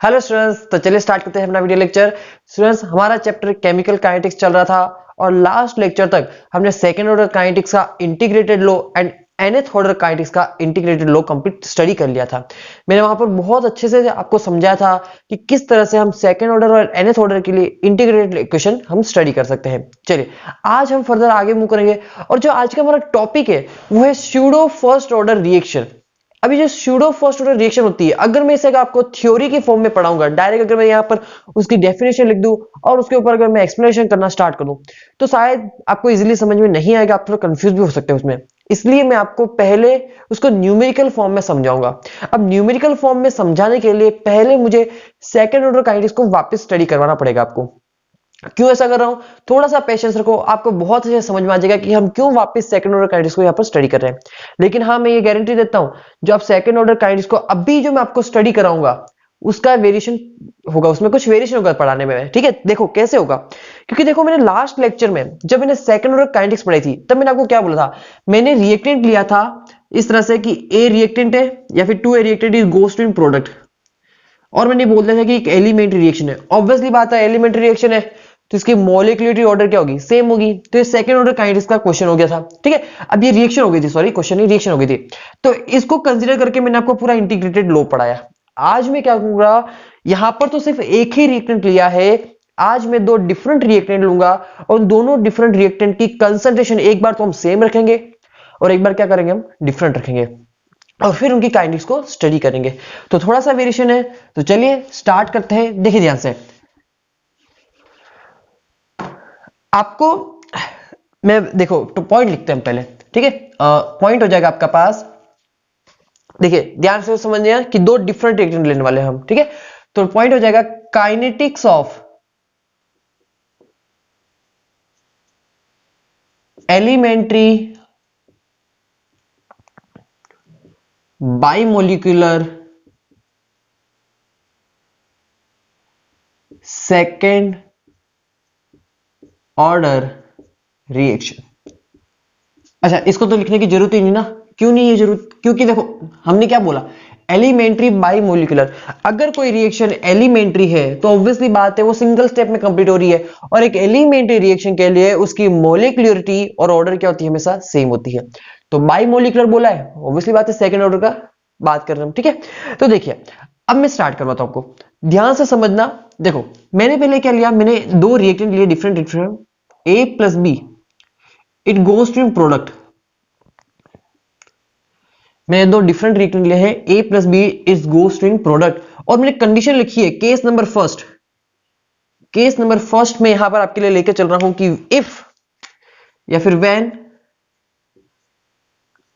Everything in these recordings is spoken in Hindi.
हेलो स्टूडेंट्स, तो चलिए स्टार्ट करते हैं अपना वीडियो लेक्चर। स्टूडेंट्स, हमारा चैप्टर केमिकल काइनेटिक्स चल रहा था और लास्ट लेक्चर तक हमने सेकंड ऑर्डर काइनेटिक्स का integrated law and nth order kinetics का इंटीग्रेटेड लॉ कंप्लीट स्टडी कर लिया था। मैंने वहां पर बहुत अच्छे से आपको समझाया था कि किस तरह से हम सेकंड ऑर्डर और nth ऑर्डर के लिए इंटीग्रेटेड इक्वेशन हम स्टडी कर सकते हैं। चलिए आज हम फर्दर आगे मूव करेंगे और जो आज का हमारा टॉपिक है वो है स्यूडो फर्स्ट ऑर्डर रिएक्शन। अभी जो स्यूडो फर्स्ट ऑर्डर रिएक्शन होती है, अगर मैं इसे आपको थ्योरी की फॉर्म में पढ़ाऊंगा, डायरेक्ट अगर मैं यहाँ पर उसकी डेफिनेशन लिख दूं और उसके ऊपर अगर मैं एक्सप्लेनेशन करना स्टार्ट करूं तो शायद आपको इजीली समझ में नहीं आएगा, आप थोड़ा कंफ्यूज भी हो सकते हैं उसमें। इसलिए मैं आपको पहले उसको न्यूमेरिकल फॉर्म में समझाऊंगा। अब न्यूमेरिकल फॉर्म में समझाने के लिए पहले मुझे सेकेंड ऑर्डर काइनेटिक्स को वापस स्टडी करवाना पड़ेगा आपको। क्यों ऐसा कर रहा हूं, थोड़ा सा पेशेंस रखो, आपको बहुत अच्छे से समझ में आ जाएगा कि हम क्यों वापस सेकंड ऑर्डर काइनेटिक्स को यहाँ पर स्टडी कर रहे हैं। लेकिन हाँ, मैं ये गारंटी देता हूं, जो आप सेकंड ऑर्डर काइनेटिक्स को अभी जो मैं आपको स्टडी कराऊंगा उसका वेरिएशन होगा, उसमें कुछ वेरिएशन होगा पढ़ाने में। ठीक है, देखो कैसे होगा। क्योंकि देखो, मैंने लास्ट लेक्चर में जब मैंने सेकंड ऑर्डर काइनेटिक्स पढ़ाई थी तब मैंने आपको क्या बोला था, मैंने रिएक्टेंट लिया था इस तरह से कि ए रिएक्टेंट है या फिर 2A reactant is goes to in product, और मैंने बोल दिया था कि एक एलिमेंट्री रिएक्शन है। ऑब्वियसली बात है, एलिमेंट्री रिएक्शन है तो इसकी मॉलिक्यूलरिटी ऑर्डर क्या होगी, सेम होगी। तो ये सेकंड ऑर्डर काइनेटिक्स का क्वेश्चन हो गया था। ठीक है, अब ये रिएक्शन हो गई थी, सॉरी क्वेश्चन नहीं, रिएक्शन हो गई थी। तो इसको कंसीडर करके मैंने आपको पूरा इंटीग्रेटेड लॉ पढ़ाया। आज मैं क्या करूंगा, यहां पर तो सिर्फ एक ही रिएक्टेंट लिया है, आज मैं दो डिफरेंट रिएक्टेंट लूंगा और दोनों डिफरेंट रिएक्टेंट की कंसंट्रेशन एक बार तो हम सेम रखेंगे और एक बार क्या करेंगे, हम डिफरेंट रखेंगे और फिर उनकी काइनेटिक्स को स्टडी करेंगे। तो थोड़ा सा वेरिएशन है, तो चलिए स्टार्ट करते हैं। देखिए ध्यान से, आपको मैं देखो तो पॉइंट लिखते हैं पहले। ठीक है, पॉइंट हो जाएगा आपका पास। देखिए ध्यान से समझिए कि दो डिफरेंट रिएक्टेंट लेने वाले हैं हम। ठीक है, तो पॉइंट हो जाएगा kinetics of elementary bimolecular second order reaction. अच्छा, इसको तो लिखने की जरूरत ही नहीं ना। क्यों नहीं है जरूरत, क्योंकि देखो हमने क्या बोला, एलिमेंट्री बाइमोलिकुलर। अगर कोई रिएक्शन एलिमेंट्री है तो ऑब्वियसली बात है वो सिंगल स्टेप में कंप्लीट हो रही है, और एक एलिमेंट्री रिएक्शन के लिए उसकी मॉलिक्यूलरिटी और ऑर्डर क्या होती है, हमेशा सेम होती है। तो बाइमोलिकुलर बोला है, ऑब्वियसली बात है सेकेंड ऑर्डर का बात कर रहे हैं हम। ठीक है, तो देखिए अब मैं स्टार्ट करवाता हूं आपको, ध्यान से समझना। देखो मैंने पहले क्या लिया, मैंने दो रिएक्टेंट लिए different different, A plus B, it goes to in product. मैंने दो डिफरेंट रिएक्टेंट लिए हैं, A plus B is goes to in product, और मैंने कंडीशन लिखी है case number first. Case number first में यहां पर आपके लिए लेकर चल रहा हूं कि इफ या फिर when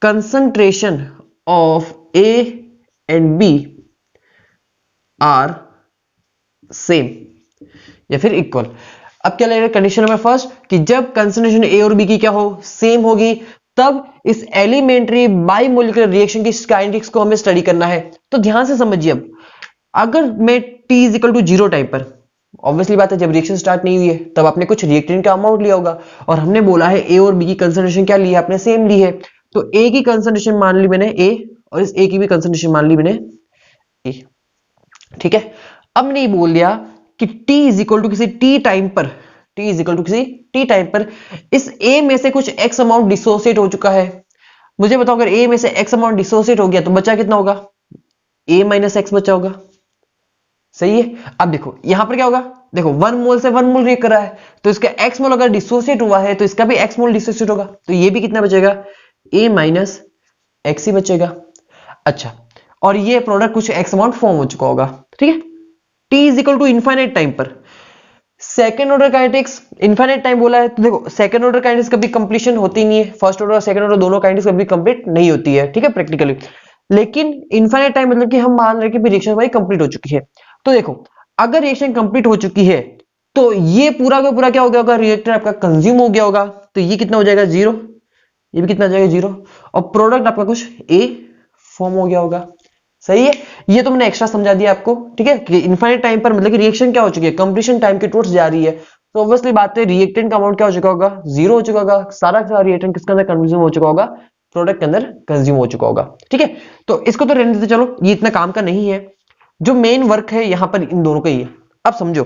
concentration of A and B are same या फिर इक्वल। अब क्या लगेगा, कंडीशन नंबर फर्स्ट कि जब कंसंट्रेशन ए और बी की क्या हो, सेम होगी, तब इस एलिमेंट्री बाइमोलिकुलर रिएक्शन की काइनेटिक्स को हमें स्टडी करना है। तो ध्यान से समझिए, अब अगर मैं T is equal to 0 time पर, ऑब्वियसली बात है जब रिएक्शन स्टार्ट नहीं हुई है तब आपने कुछ रिएक्टेंट का अमाउंट लिया होगा, और हमने बोला है ए और बी की कंसंट्रेशन क्या ली है, आपने सेम ली है। तो ए की कंसंट्रेशन मान ली मैंने ए, और इस ए की भी कंसंट्रेशन मान ली मैंने ए। ठीक है, अब मैंने ये बोल दिया कि T इज इक्वल टू किसी T टाइम पर, T इज इक्वल टू किसी T टाइम पर इस A में से कुछ X अमाउंट डिसोसिएट हो चुका है। मुझे बताओ अगर A में से X अमाउंट डिसोसिएट हो गया तो बचा कितना होगा, A माइनस X बचा होगा। सही है, अब देखो यहां पर क्या होगा, देखो 1 मोल से 1 मोल रिएक्ट कर रहा है, तो इसका X मोल अगर डिसोसिएट हुआ है तो इसका भी X मोल डिसोसिएट होगा, तो ये भी कितना बचेगा, A माइनस X ही बचेगा। अच्छा, और ये प्रोडक्ट कुछ X अमाउंट फॉर्म हो चुका होगा। ठीक है, T is equal to infinite time पर second order kinetics, infinite time बोला है तो देखो सेकेंड ऑर्डर काइनेटिक्स कभी कंप्लीशन होती नहीं है, फर्स्ट ऑर्डर और सेकेंड ऑर्डर दोनों काइनेटिक्स कभी कंप्लीट नहीं होती है। ठीक है, प्रैक्टिकली। लेकिन इनफाइनाइट टाइम मतलब कि हम मान रहे हैं कि रिएक्शन हमारी कंप्लीट हो चुकी है। तो देखो अगर रिएक्शन कंप्लीट हो चुकी है तो ये पूरा का पूरा क्या हो गया होगा, रिएक्टर आपका कंज्यूम हो गया होगा, तो ये कितना हो जाएगा 0, ये भी कितना हो जाएगा 0, और प्रोडक्ट आपका कुछ A फॉर्म हो गया होगा। सही है, ये तो मैंने एक्स्ट्रा समझा दिया आपको। ठीक है, कि इनफाइनाइट टाइम पर मतलब कि रिएक्शन क्या हो चुकी है, कंप्लीशन टाइम की टुवर्ड्स जा रही है, तो ऑब्वियसली बात है रिएक्टेंट का अमाउंट क्या हो चुका होगा, 0 हो चुका होगा। सारा का रिएक्टेंट किसके अंदर कंज्यूम हो चुका होगा, प्रोडक्ट के अंदर कंज्यूम हो चुका होगा। ठीक है, तो इसको तो रहने देते, चलो ये इतना काम का नहीं है। जो मेन वर्क है यहां पर इन दोनों का ही है। अब समझो,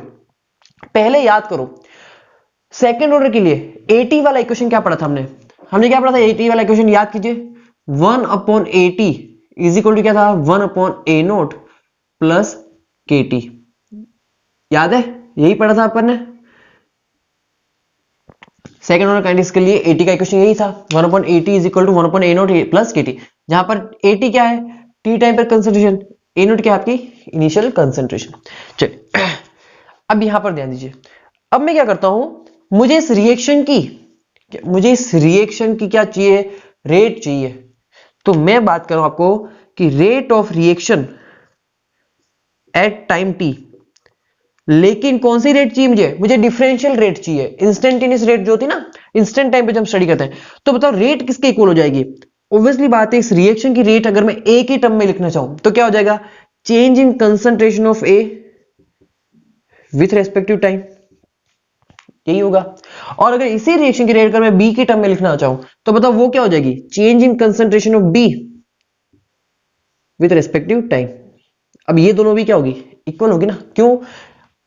पहले याद करो सेकंड ऑर्डर के लिए एटी वाला इक्वेशन क्या पढ़ा था हमने? हमने क्या पढ़ा था? एटी वाला इक्वेशन याद कीजिए, 1/80 इज इक्वल टू क्या था? 1/a0 plus kt। याद है? यही पढ़ा था अपन ने सेकंड ऑर्डर काइनेटिक्स के लिए। एटी का इक्वेशन यही था, 1/80 is equal to 1/a0 plus kt, जहां पर एटी क्या है? टी टाइम पर कंसंट्रेशन, a0 क्या है? आपकी इनिशियल कंसंट्रेशन। चलिए अब यहां पर ध्यान दीजिए। अब मैं क्या करता हूं, मुझे इस रिएक्शन की क्या चाहिए? रेट चाहिए। तो मैं बात कर रहा हूं आपको कि rate of reaction at time T. लेकिन कौन सी रेट चाहिए मुझे? मुझे डिफरेंशियल रेट चाहिए। इंस्टेंटेनियस रेट जो होती है ना, इंस्टेंट टाइम पे जब स्टडी करते हैं, तो बताओ रेट किसके इक्वल हो जाएगी? ऑब्वियसली बात है, इस रिएक्शन की रेट अगर मैं एक ही टर्म में लिखना चाहूं तो क्या हो जाएगा? Change in concentration of A with respective time, यही होगा। और अगर इसी रिएक्शन की रेट अगर मैं बी की टर्म में लिखना चाहूं तो बताओ वो क्या हो जाएगी? Change in concentration of B with respective time. अब ये दोनों भी क्या होगी? इक्वल होगी ना। क्यों?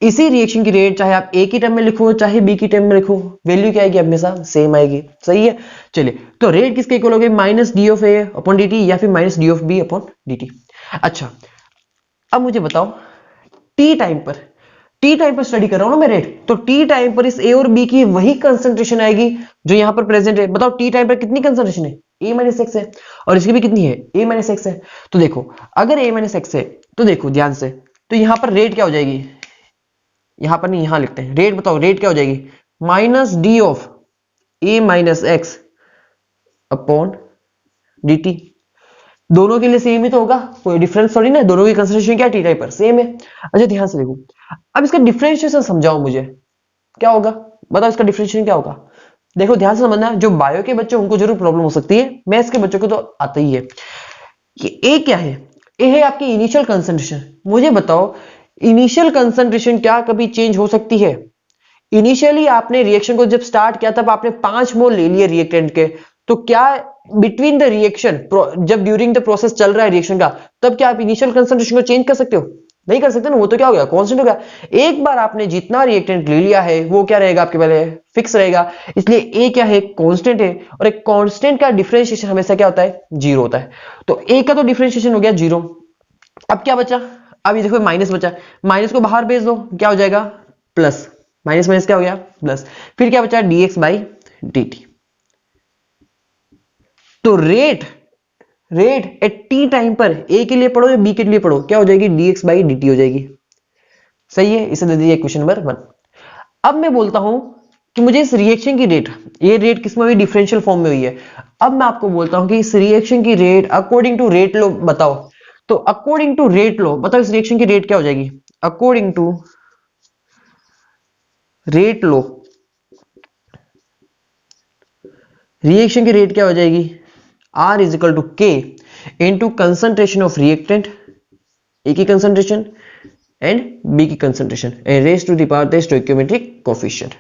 इसी रिएक्शन की रेट चाहे आप ए की टर्म में लिखो चाहे बी की टर्म में लिखो, वैल्यू क्या आएगी? हमेशा सेम आएगी। सही है। चलिए, तो रेट किसके इक्वल होगी? Minus D of A upon D T या फिर minus D of B upon D T. अच्छा, अब मुझे बताओ टी टाइम पर स्टडी कर रहा हूं ना मैं रेट, तो टी टाइम पर इस ए और बी की वही कंसंट्रेशन आएगी जो यहां पर प्रेजेंट है। बताओ टी टाइम पर कितनी कंसंट्रेशन है? ए माइनस एक्स है, और इसकी भी कितनी है? ए माइनस एक्स है। तो देखो, अगर ए माइनस एक्स है तो देखो ध्यान से, तो यहां पर रेट क्या हो जाएगी? यहां पर नहीं, यहां लिखते हैं रेट। बताओ रेट क्या हो जाएगी? Minus D of A minus X upon D T. दोनों के लिए सेम ही तो होगा, कोई डिफरेंस थोड़ी ना, दोनों की कंसंट्रेशन क्या टी टाइप पर सेम है। अच्छा ध्यान से देखो, अब इसका डिफरेंशिएशन समझाओ मुझे, क्या होगा? बताओ इसका डिफरेंशिएशन क्या होगा? देखो ध्यान से समझना, जो बायो के बच्चे उनको जरूर प्रॉब्लम हो सकती है, मैथ्स के बच्चों को तो आता ही है। कि ए क्या है? ए है आपकी इनिशियल कंसंट्रेशन। मुझे बताओ इनिशियल कंसंट्रेशन क्या कभी चेंज हो सकती है? इनिशियली आपने रिएक्शन को जब स्टार्ट किया तब आपने 5 मोल ले लिए रिएक्टेंट के, तो क्या बिटवीन द रिएक्शन, जब ड्यूरिंग द प्रोसेस चल रहा है रिएक्शन का, तब क्या आप इनिशियल कंसंट्रेशन को चेंज कर सकते हो? नहीं कर सकते ना, वो तो क्या हो गया? कांस्टेंट हो गया। एक बार आपने जितना रिएक्टेंट ले लिया है वो क्या रहेगा? आपके पहले फिक्स रहेगा। इसलिए ए क्या है? कांस्टेंट है, और एक कांस्टेंट का डिफरेंशिएशन हमेशा क्या होता है? जीरो होता है। तो ए का तो डिफरेंशिएशन हो गया जीरो। अब क्या बचा? अब ये देखो माइनस बचा, माइनस को बाहर भेज दो, क्या हो जाएगा? प्लस। माइनस माइनस क्या हो गया? प्लस। फिर क्या बचा? dx by dt। तो रेट एट टी टाइम पर ए के लिए पढ़ो या बी के लिए पढ़ो, क्या हो जाएगी? dx बाई dt हो जाएगी। सही है, इसे दे दीजिए क्वेश्चन नंबर 1। अब मैं बोलता हूं कि मुझे इस रिएक्शन की रेट, ये रेट किसमें हुई? डिफरेंशियल फॉर्म में हुई है। अब मैं आपको बोलता हूं कि इस रिएक्शन की रेट अकॉर्डिंग टू रेट लो बताओ। तो अकॉर्डिंग टू रेट लो बताओ इस रिएक्शन की रेट क्या हो जाएगी? According to rate law reaction की रेट क्या हो जाएगी? R is equal to K into concentration of reactant, A की कंसंट्रेशन एंड बी की concentration, and raise to the power the stoichiometric coefficient.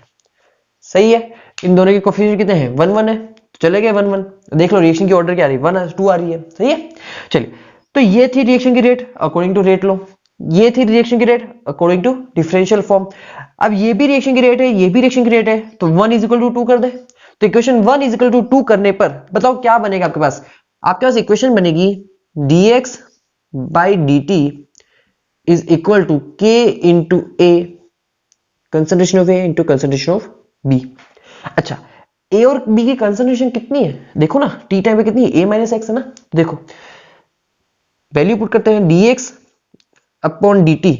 सही है। इन दोनों के कोफिशिएंट कितने हैं? 1 1 है, तो चले गए 1 1। देख लो रिएक्शन की ऑर्डर क्या आ रही है? 1 2 आ रही है। सही है। चलिए, तो ये थी रिएक्शन की rate according to rate law, ये थी रिएक्शन की rate according to differential form. अब ये भी रिएक्शन की रेट है, ये भी रिएक्शन की रेट है, तो 1 इज इक्वल टू 2 कर दे। तो इक्वेशन 1 इज इक्वल टू 2 करने पर बताओ क्या बनेगा आपके पास? आपके पास इक्वेशन बनेगी dx by dt is equal to k into A concentration of A into concentration of B. अच्छा, ए और बी की कंसंट्रेशन कितनी है? देखो ना, टी टाइम पे कितनी है? ए माइनस एक्स है ना। देखो वैल्यू पुट करते हैं, dx upon dt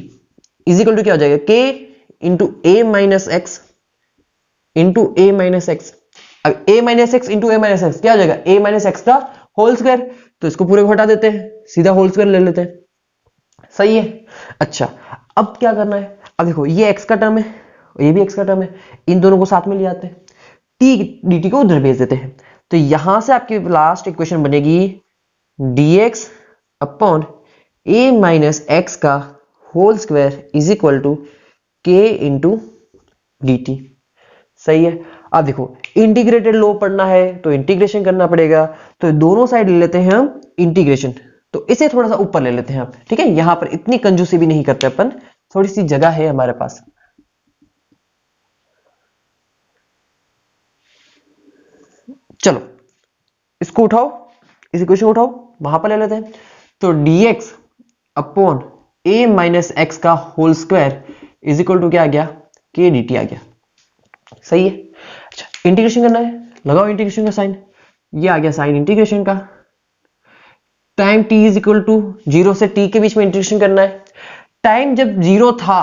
is equal to क्या हो जाएगा? k into A minus x into A minus X. अब a minus x into A minus X क्या हो जाएगा? a माइनस एक्स का होल स्क्वायर। तो इसको पूरे को हटा देते हैं, सीधा होल स्क्वायर ले लेते हैं। सही है। अच्छा, अब क्या करना है? अब देखो ये x का टर्म है, ये भी x का टर्म है, इन दोनों को साथ में ले आते हैं, t dt को उधर भेज देते हैं। तो यहां से आपकी लास्ट इक्वेशन बनेगी dx upon a minus x का whole square is equal to k into dt। सही है। अब देखो इंटीग्रेटेड लो पढ़ना है तो इंटीग्रेशन करना पड़ेगा, तो दोनों साइड ले लेते हैं हम इंटीग्रेशन। तो इसे थोड़ा सा ऊपर ले लेते हैं आप, ठीक है। यहां पर इतनी कंजूसी भी नहीं करते अपन, थोड़ी सी जगह है हमारे पास। चलो इसको उठाओ, इस इक्वेशन को उठाओ, वहां पर ले लेते हैं। तो dx upon a minus x का whole square is equal to क्या आ गया, k dt आ गया। सही है। अच्छा इंटीग्रेशन करना है, लगाओ इंटीग्रेशन का साइन, ये आ गया साइन इंटीग्रेशन का। Time t is equal to 0 से t के बीच में इंटीग्रेशन करना है। टाइम जब जीरो था,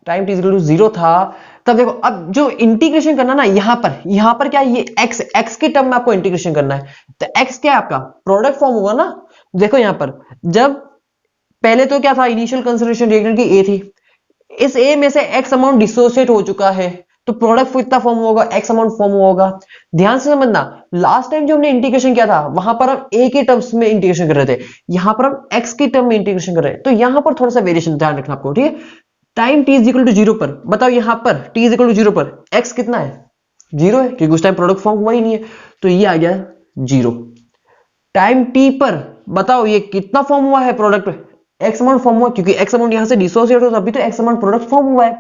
time t is equal to 0 था, तब देखो अब जो इंटीग्रेशन करना ना, यहां पर क्या है, ये x के टर्म में आपको इंटीग्रेशन करना है। तो x क्या है आपका प्रोडक्ट फॉर्म होगा ना। देखो यहां पर जब पहले तो क्या था, इनिशियल कंसिडरेशन रिएक्टेंट की a थी, इस a में से x अमाउंट डिसोसिएट हो चुका है, तो प्रोडक्ट कितना फॉर्म होगा, x अमाउंट फॉर्म होगा। ध्यान से समझना, लास्ट टाइम जो हमने इंटीग्रेशन किया था वहां पर हम a के टर्म्स में इंटीग्रेशन कर रहे थे, यहां पर हम x के टर्म में इंटीग्रेशन कर रहे हैं। तो यहां पर थोड़ा सा वेरिएशन ध्यान रखना आपको, ठीक है। Time t is equal to 0 पर बताओ, यहां पर t इज इक्वल टू 0 पर x कितना है, 0 है, क्योंकि उस टाइम प्रोडक्ट फॉर्म हुआ ही नहीं है, तो ये आ गया 0। टाइम t पर बताओ ये कितना फॉर्म हुआ है प्रोडक्ट, x अमाउंट फॉर्म हुआ, क्योंकि x अमाउंट यहां से डिसोसिएट हो तभी तो x अमाउंट प्रोडक्ट फॉर्म हुआ है,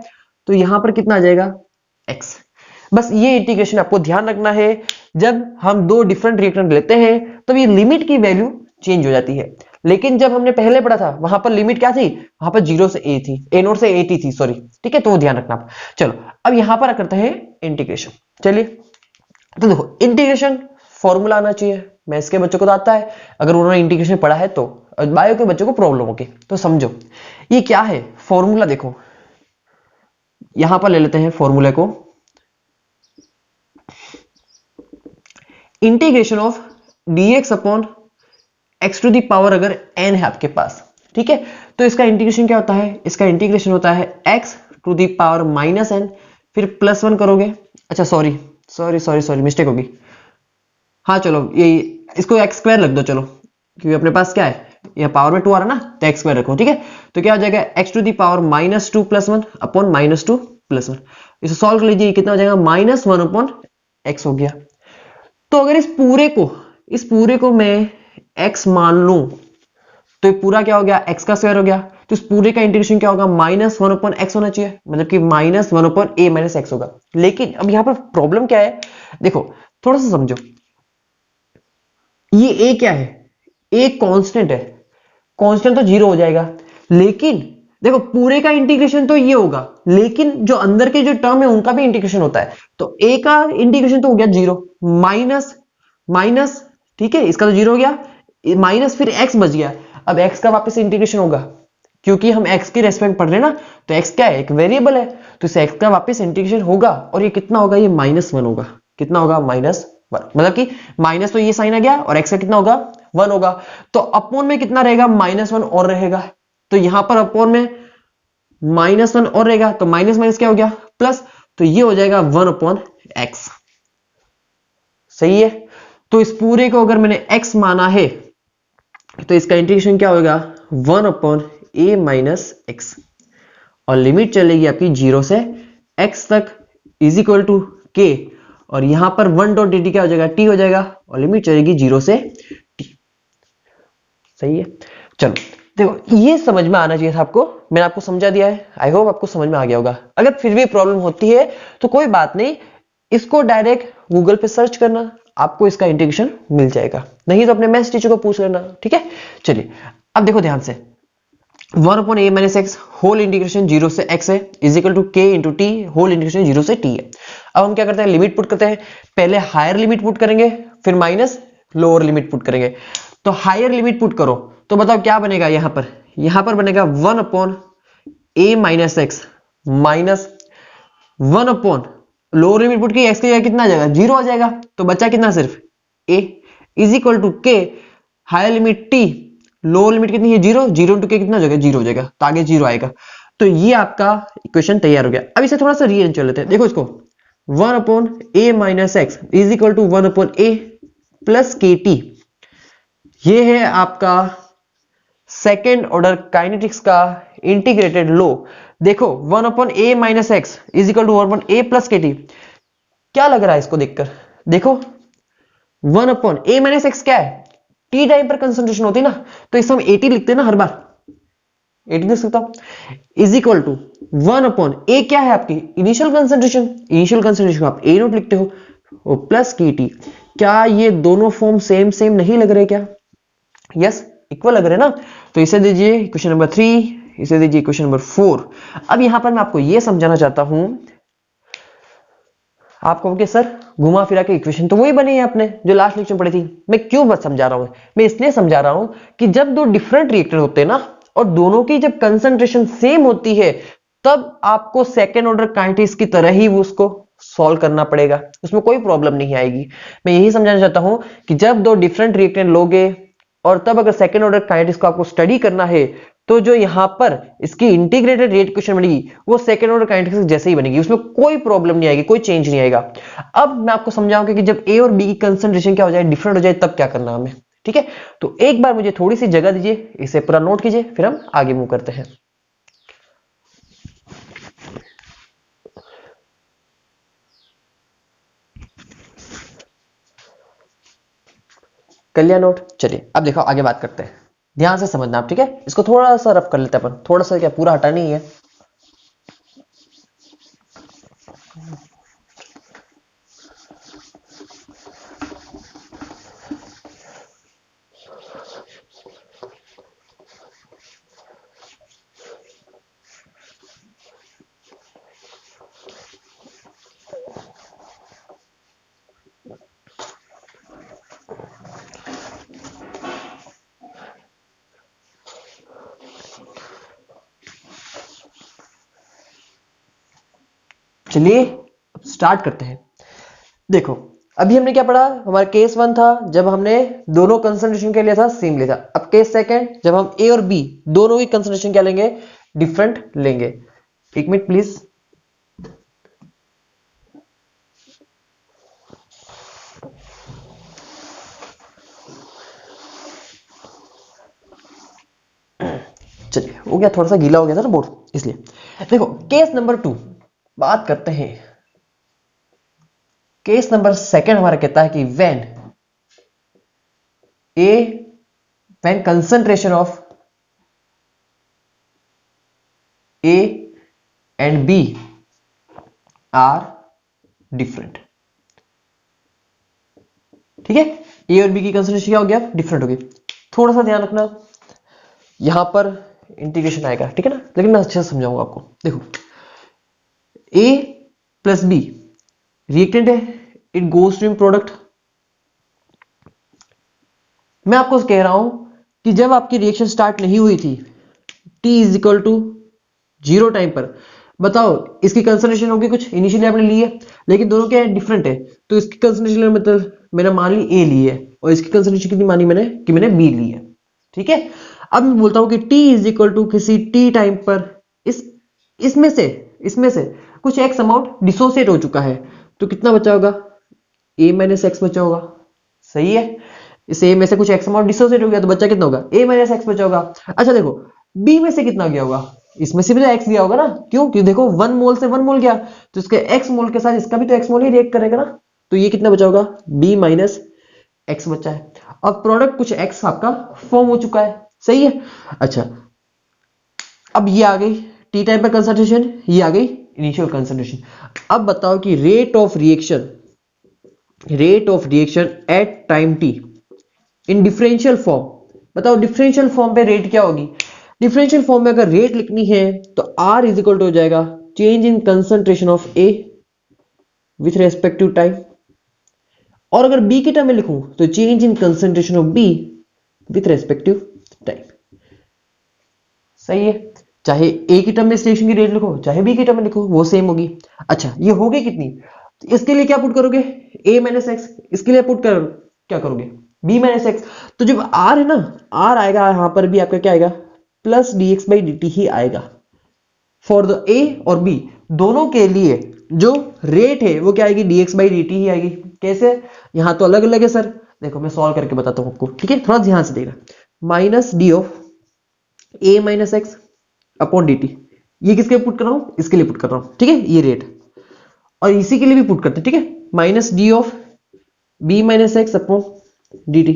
तो यहां पर कितना आ जाएगा x। बस ये इंटीग्रेशन आपको ध्यान रखना है, जब हम दो डिफरेंट रिएक्टेंट लेते हैं तो ये लिमिट की वैल्यू चेंज हो जाती है। लेकिन जब हमने पहले पढ़ा था वहां पर लिमिट क्या थी, वहां पर 0 से a थी, a नोट से a t थी, सॉरी, ठीक है, तो वो ध्यान रखना आप। चलो अब यहां पर करते हैं इंटीग्रेशन। चलिए तो देखो इंटीग्रेशन फॉर्मूला आना चाहिए, मैथ्स के बच्चों को तो आता है, अगर उन्होंने इंटीग्रेशन पढ़ा है तो। बायो के बच्चों को प्रॉब्लम होगी, तो समझो ये क्या है फॉर्मूला। देखो यहां पर ले लेते हैं फॉर्मूले को, integration of dx upon x to the power अगर n है आपके पास, ठीक है, तो इसका इंटीग्रेशन क्या होता है, इसका इंटीग्रेशन होता है x to the power minus n, फिर प्लस 1 करोगे। अच्छा sorry sorry sorry sorry mistake होगी, हाँ चलो ये इसको x स्क्वायर रख दो, चलो, क्योंकि अपने पास क्या है, यह पावर में 2 आ रहा ना, तो x स्क्वायर रखो, ठीक है। तो क्या हो जाएगा x to the power minus 2 plus 1 upon minus 2 plus 1, इसे सॉल्व कर लीजिए, कितना हो जाएगा माइनस 1 अपॉन x हो गया। तो अगर इस पूरे को मैं x मान लूं, तो ये पूरा क्या हो गया, x का स्क्वायर हो गया, तो इस पूरे का इंटीग्रेशन क्या होगा, माइनस 1 अपॉन x होना चाहिए, मतलब कि minus 1 upon a minus x होगा। लेकिन अब यहां पर प्रॉब्लम क्या है, देखो थोड़ा सा समझो, ये a क्या है, a कांस्टेंट है, कांस्टेंट तो 0 हो जाएगा, लेकिन देखो पूरे का इंटीग्रेशन तो ये होगा, लेकिन जो अंदर के जो टर्म है उनका भी इंटीग्रेशन होता है, तो a का इंटीग्रेशन तो हो गया 0, माइनस माइनस, ठीक है, इसका तो 0 हो गया, माइनस फिर x बच गया। अब x का वापस इंटीग्रेशन होगा, क्योंकि हम x की रेस्पेक्ट पढ़ रहे हैं ना, तो x क्या है, एक वेरिएबल है, तो इस x का वापस इंटीग्रेशन होगा, और ये कितना होगा, ये -1 होगा। कितना होगा, -1, मतलब कि माइनस तो ये साइन आ गया, और x का कितना होगा, 1 होगा, तो अपॉन में कितना रहेगा, -1 और रहेगा, तो यहां पर अपॉन में -1 और रहेगा, तो माइनस माइनस क्या हो गया, प्लस, तो ये हो जाएगा 1 अपॉन x। सही है। तो इस पूरे को अगर मैंने x माना है, तो इसका इंटीग्रेशन क्या होगा, 1 अपॉन a माइनस एक्स, और लिमिट चलेगी आपकी 0 से x तक इज इक्वल टू k, और यहां पर 1 डॉट dt क्या हो जाएगा, t हो जाएगा, और लिमिट चलेगी 0 से t। सही है। चलो देखो ये समझ में आना चाहिए था आपको, मैंने आपको समझा दिया है, आई होप आपको समझ में आ गया होगा। अगर फिर भी प्रॉब्लम होती है तो कोई बात नहीं, इसको डायरेक्ट गूगल पे सर्च करना, आपको इसका इंटीग्रेशन मिल जाएगा, नहीं तो अपने मैथ्स टीचर को पूछ लेना, ठीक है। चलिए अब देखो ध्यान से, 1 upon a minus X whole integration 0 से x है is equal to k into T whole integration 0 से t है। अब हम क्या करते हैं, लिमिट पुट करते हैं, पहले हायर लिमिट पुट करेंगे, फिर माइनस लोअर लिमिट पुट करेंगे। तो हायर लिमिट पुट करो, तो बताओ क्या बनेगा, यहां पर बनेगा 1 upon a minus x minus 1 upon lower limit put की x की जगह कितना आ जाएगा, 0 आ जाएगा, तो बचा कितना, सिर्फ a is equal to k higher limit t, lower limit कितनी है, 0, 0 इंटू के कितना हो जाएगा, 0 हो जाएगा, तो आगे 0 आएगा। तो ये आपका इक्वेशन तैयार हो गया। अब इसे थोड़ा सा रीअरेंज कर लेते हैं, देखो इसको 1 upon a minus X is equal to 1 upon a plus K T, ये है आपका सेकेंड ऑर्डर काइनेटिक्स का इंटीग्रेटेड लॉ। देखो 1 upon a minus X is equal to 1 upon a plus K T, क्या लग रहा है इसको देखकर, देखो 1 अपॉन a माइनस एक्स क्या है, टी टाइम पर कंसंट्रेशन होती है ना, तो इसमें हम 80 लिखते हैं ना हर बार, 80 लिख सकता हूं, इज इक्वल टू 1 अपॉन ए, क्या है आपकी इनिशियल कंसंट्रेशन, इनिशियल कंसंट्रेशन आप ए नोट लिखते हो, और प्लस की टी। क्या ये दोनों फॉर्म सेम सेम नहीं लग रहे क्या? यस, इक्वल लग रहे हैं ना। तो इसे दीजिए इक्वेशन नंबर 3, इसे दीजिए इक्वेशन नंबर 4। अब यहां पर मैं आपको यह समझाना चाहता हूं, आप कहोगे सर घुमा फिरा के इक्वेशन तो वही बनी है आपने जो लास्ट लेक्चर में पढ़ी थी। मैं क्यों बस समझा रहा हूं, मैं इसलिए समझा रहा हूं कि जब दो डिफरेंट रिएक्टर होते हैं ना, और दोनों की जब कंसंट्रेशन सेम होती है, तब आपको सेकेंड ऑर्डर काइनेटिक्स की तरह ही उसको सॉल्व करना पड़ेगा, उसमें कोई प्रॉब्लम नहीं आएगी। मैं यही समझाना चाहता हूं कि जब दो डिफरेंट रिएक्टर लोगे और तब अगर सेकेंड ऑर्डर काइनेटिक्स को आपको स्टडी करना है, तो जो यहां पर इसकी इंटीग्रेटेड रेट इक्वेशन बनेगी वो सेकंड ऑर्डर काइनेटिक्स जैसे ही बनेगी, उसमें कोई प्रॉब्लम नहीं आएगी, कोई चेंज नहीं आएगा। अब मैं आपको समझाऊंगा कि जब ए और बी की कंसंट्रेशन क्या हो जाए, डिफरेंट हो जाए, तब क्या करना हमें। ठीक है, तो एक बार मुझे थोड़ी सी जगह दीजिए, इसे पूरा नोट कीजिए, फिर हम आगे मूव करते हैं। कर लिया नोट? चलिए अब देखो आगे बात करते हैं, ध्यान से समझना आप, ठीक है। इसको थोड़ा सा रफ कर लेते हैं अपन, थोड़ा सा, क्या पूरा हटा नहीं है। चलिए स्टार्ट करते हैं। देखो अभी हमने क्या पढ़ा, हमारा केस 1 था जब हमने दोनों कंसंट्रेशन के लिए था सेम लिया था। अब केस सेकंड, जब हम ए और बी दोनों की कंसंट्रेशन क्या लेंगे, डिफरेंट लेंगे। एक मिनट प्लीज। चलिए हो गया, थोड़ा सा गीला हो गया था ना बोर्ड, इसलिए। देखो केस नंबर 2 बात करते हैं। केस नंबर सेकंड हमारा कहता है कि when concentration of A and B are different. ठीक है, ए और बी की कंसंट्रेशन क्या हो गया, डिफरेंट हो गई। थोड़ा सा ध्यान रखना, यहां पर इंटीग्रेशन आएगा, ठीक है ना, लेकिन मैं अच्छे से समझाऊंगा आपको। देखो ए प्लस बी रिएक्टेंट है, इट गोज टू प्रोडक्ट। मैं आपको कह रहा हूं कि जब आपकी रिएक्शन स्टार्ट नहीं हुई थी, T is equal to 0 time पर, बताओ इसकी कंसंट्रेशन होगी कुछ इनिशियली आपने ली है, लेकिन दोनों क्या है, डिफरेंट है। तो इसकी कंसंट्रेशन मतलब मैंने मान ली ए ली है, और इसकी कंसंट्रेशन कितनी मानी मैंने, कि मैंने बी ली है। ठीक है, अब मैं बोलता हूं कि T इज इक्वल टू किसी T टाइम पर इसमें से कुछ एक्स अमाउंट डिसोसिएट हो चुका है, तो कितना बचा होगा, a माइनस एक्स बचा होगा। सही है, इस a में से कुछ एक्स अमाउंट डिसोसिएट हो गया, तो बच्चा कितना होगा, a माइनस एक्स बचा होगा। अच्छा देखो b में से कितना गया होगा, इसमें से भी तो x गया होगा ना, क्यों, क्योंकि देखो 1 मोल से 1 मोल गया, तो इसके x मोल के साथ इसका भी तो x मोल ही रिएक्ट करेगा ना, तो ये कितना बचा होगा, b माइनस एक्स बचा है। अब प्रोडक्ट कुछ x आपका फॉर्म हो चुका है। सही है, अच्छा अब ये आ गई टी टाइम पर कंसंट्रेशन, ये आ गई इनिशियल कंसंट्रेशन। अब बताओ कि rate of reaction at time T in differential form, बताओ डिफरेंशियल फॉर्म पे रेट क्या होगी। डिफरेंशियल फॉर्म में अगर रेट लिखनी है तो R इज इक्वल टू हो जाएगा change in concentration of A with respective time, और अगर B की टर्म में लिखूं तो change in concentration of B with respective time. सही है, चाहे A की टर्म में इस रिएक्शन की रेट लिखो, चाहे B की टर्म में लिखो, वो सेम होगी। अच्छा ये हो गई कितनी, तो इसके लिए क्या पुट करोगे, a माइनस एक्स, इसके लिए पुट कर क्या करोगे, b माइनस एक्स। तो जब r है ना, r आएगा यहां पर भी आपका क्या आएगा, प्लस dx बाई dt ही आएगा फॉर द a और b दोनों के लिए। जो रेट है वो क्या आएगी, dx बाई dt ही आएगी। कैसे, यहां तो अलग अलग है सर, देखो मैं सॉल्व करके बताता हूं आपको, ठीक है, थोड़ा ध्यान से देखना। Minus D of a minus X upon dt, ये किसके लिए पुट कर रहा हूं, इसके लिए पुट कर रहा हूं, ठीक है, ये रेट, और इसी के लिए भी पुट करते हैं, ठीक है, minus D of B minus X upon D T.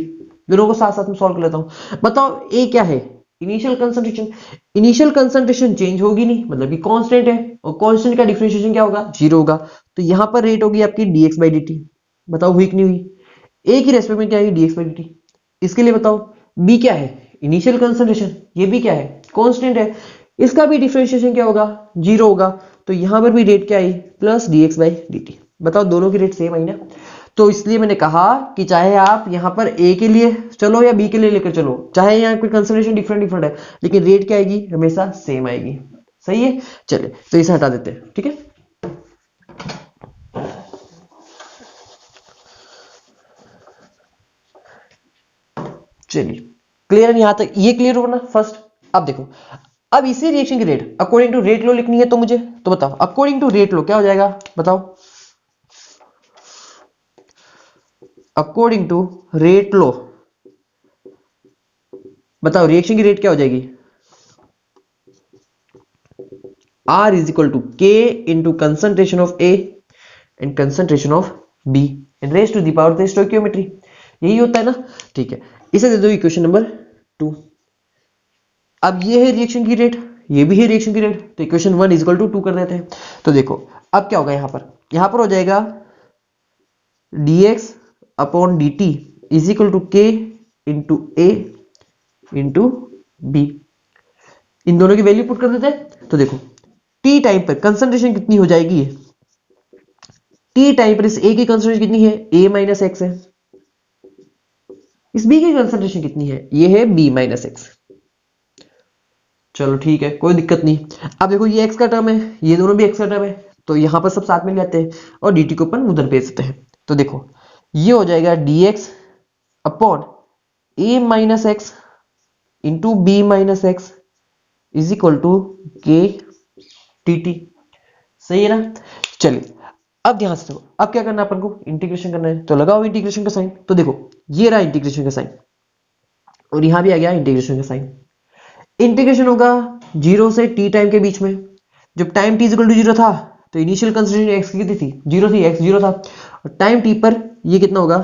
दोनों को साथ साथ में सॉल्व कर लेता हूं। बताओ ए क्या है, initial concentration. Initial concentration change होगी नहीं, मतलब कि कांस्टेंट है, और कांस्टेंट का डिफरेंशिएशन क्या होगा, जीरो होगा। तो यहां पर रेट होगी आपकी dx बाई dt। बताओ हुई कि नहीं हुई। ए की रेस्पेक्ट में क्या है, dx बाई dt। इसके लिए बताओ बी क्या है, इनिशियल कंसंट्रेशन, ये भी क्या है, कांस्टेंट है, इसका भी डिफरेंशिएशन क्या होगा, जीरो होगा। तो यहां पर भी रेट क्या आई, प्लस dx बाई dt। बताओ दोनों की रेट सेम आई ना। तो इसलिए मैंने कहा कि चाहे आप यहां पर ए के लिए चलो या बी के लिए लेकर चलो, चाहे यहां कोई कंसंट्रेशन डिफरेंट डिफरेंट है, लेकिन रेट क्या आएगी, हमेशा सेम आएगी। सही है, चलिए तो इसे हटा देते हैं, ठीक है। चलिए क्लियर है यहां तक, ये क्लियर होगा ना फर्स्ट। अब देखो, अब इसी रिएक्शन की रेट अकॉर्डिंग टू रेट लो लिखनी है, तो मुझे तो बताओ अकॉर्डिंग टू रेट लो क्या हो जाएगा, बताओ अकॉर्डिंग टू रेट लो, बताओ रिएक्शन की रेट क्या हो जाएगी, R is equal to K into concentration of A and concentration of B and raised to the power the stoichiometry। यही होता है ना, ठीक है। इसे दे दो इक्वेशन नंबर 2। अब ये है रिएक्शन की रेट, ये भी है रिएक्शन की रेट, तो इक्वेशन 1 इज इक्वल टू 2 कर देते हैं। तो देखो अब क्या होगा, यहां पर हो जाएगा dx upon dt is equal to k into A into B. इन दोनों की वैल्यू पुट कर देते हैं। तो देखो टी टाइम पर कंसंट्रेशन कितनी हो जाएगी, टी टाइम पर इस ए की कंसंट्रेशन कितनी है, ए माइनस एक्स है। इस बी की कंसंट्रेशन कितनी है, ये है बी माइनस एक्स। चलो ठीक है, कोई दिक्कत नहीं। अब देखो ये एक्स का टर्म है, ये दोनों भी एक्स का टर्म है, तो यहां पर सब साथ में लेते हैं और dt को अपन उधर भेज देते हैं। तो देखो ये हो जाएगा dx upon a minus x into B minus X is equal to K dt। सही है ना। चलिए अब ध्यान से देखो, अब क्या करना है अपन को, इंटीग्रेशन करना है। तो लगाओ इंटीग्रेशन का साइन। तो देखो ये रहा इंटीग्रेशन का साइन, और यहां भी आ गया इंटीग्रेशन का साइन। इंटीग्रेशन होगा 0 से t टाइम के बीच में। जब टाइम t इक्वल टू 0 था तो इनिशियल कंसिडरेशन x कितनी थी, 0 थी, x 0 था। और टाइम t पर ये कितना होगा,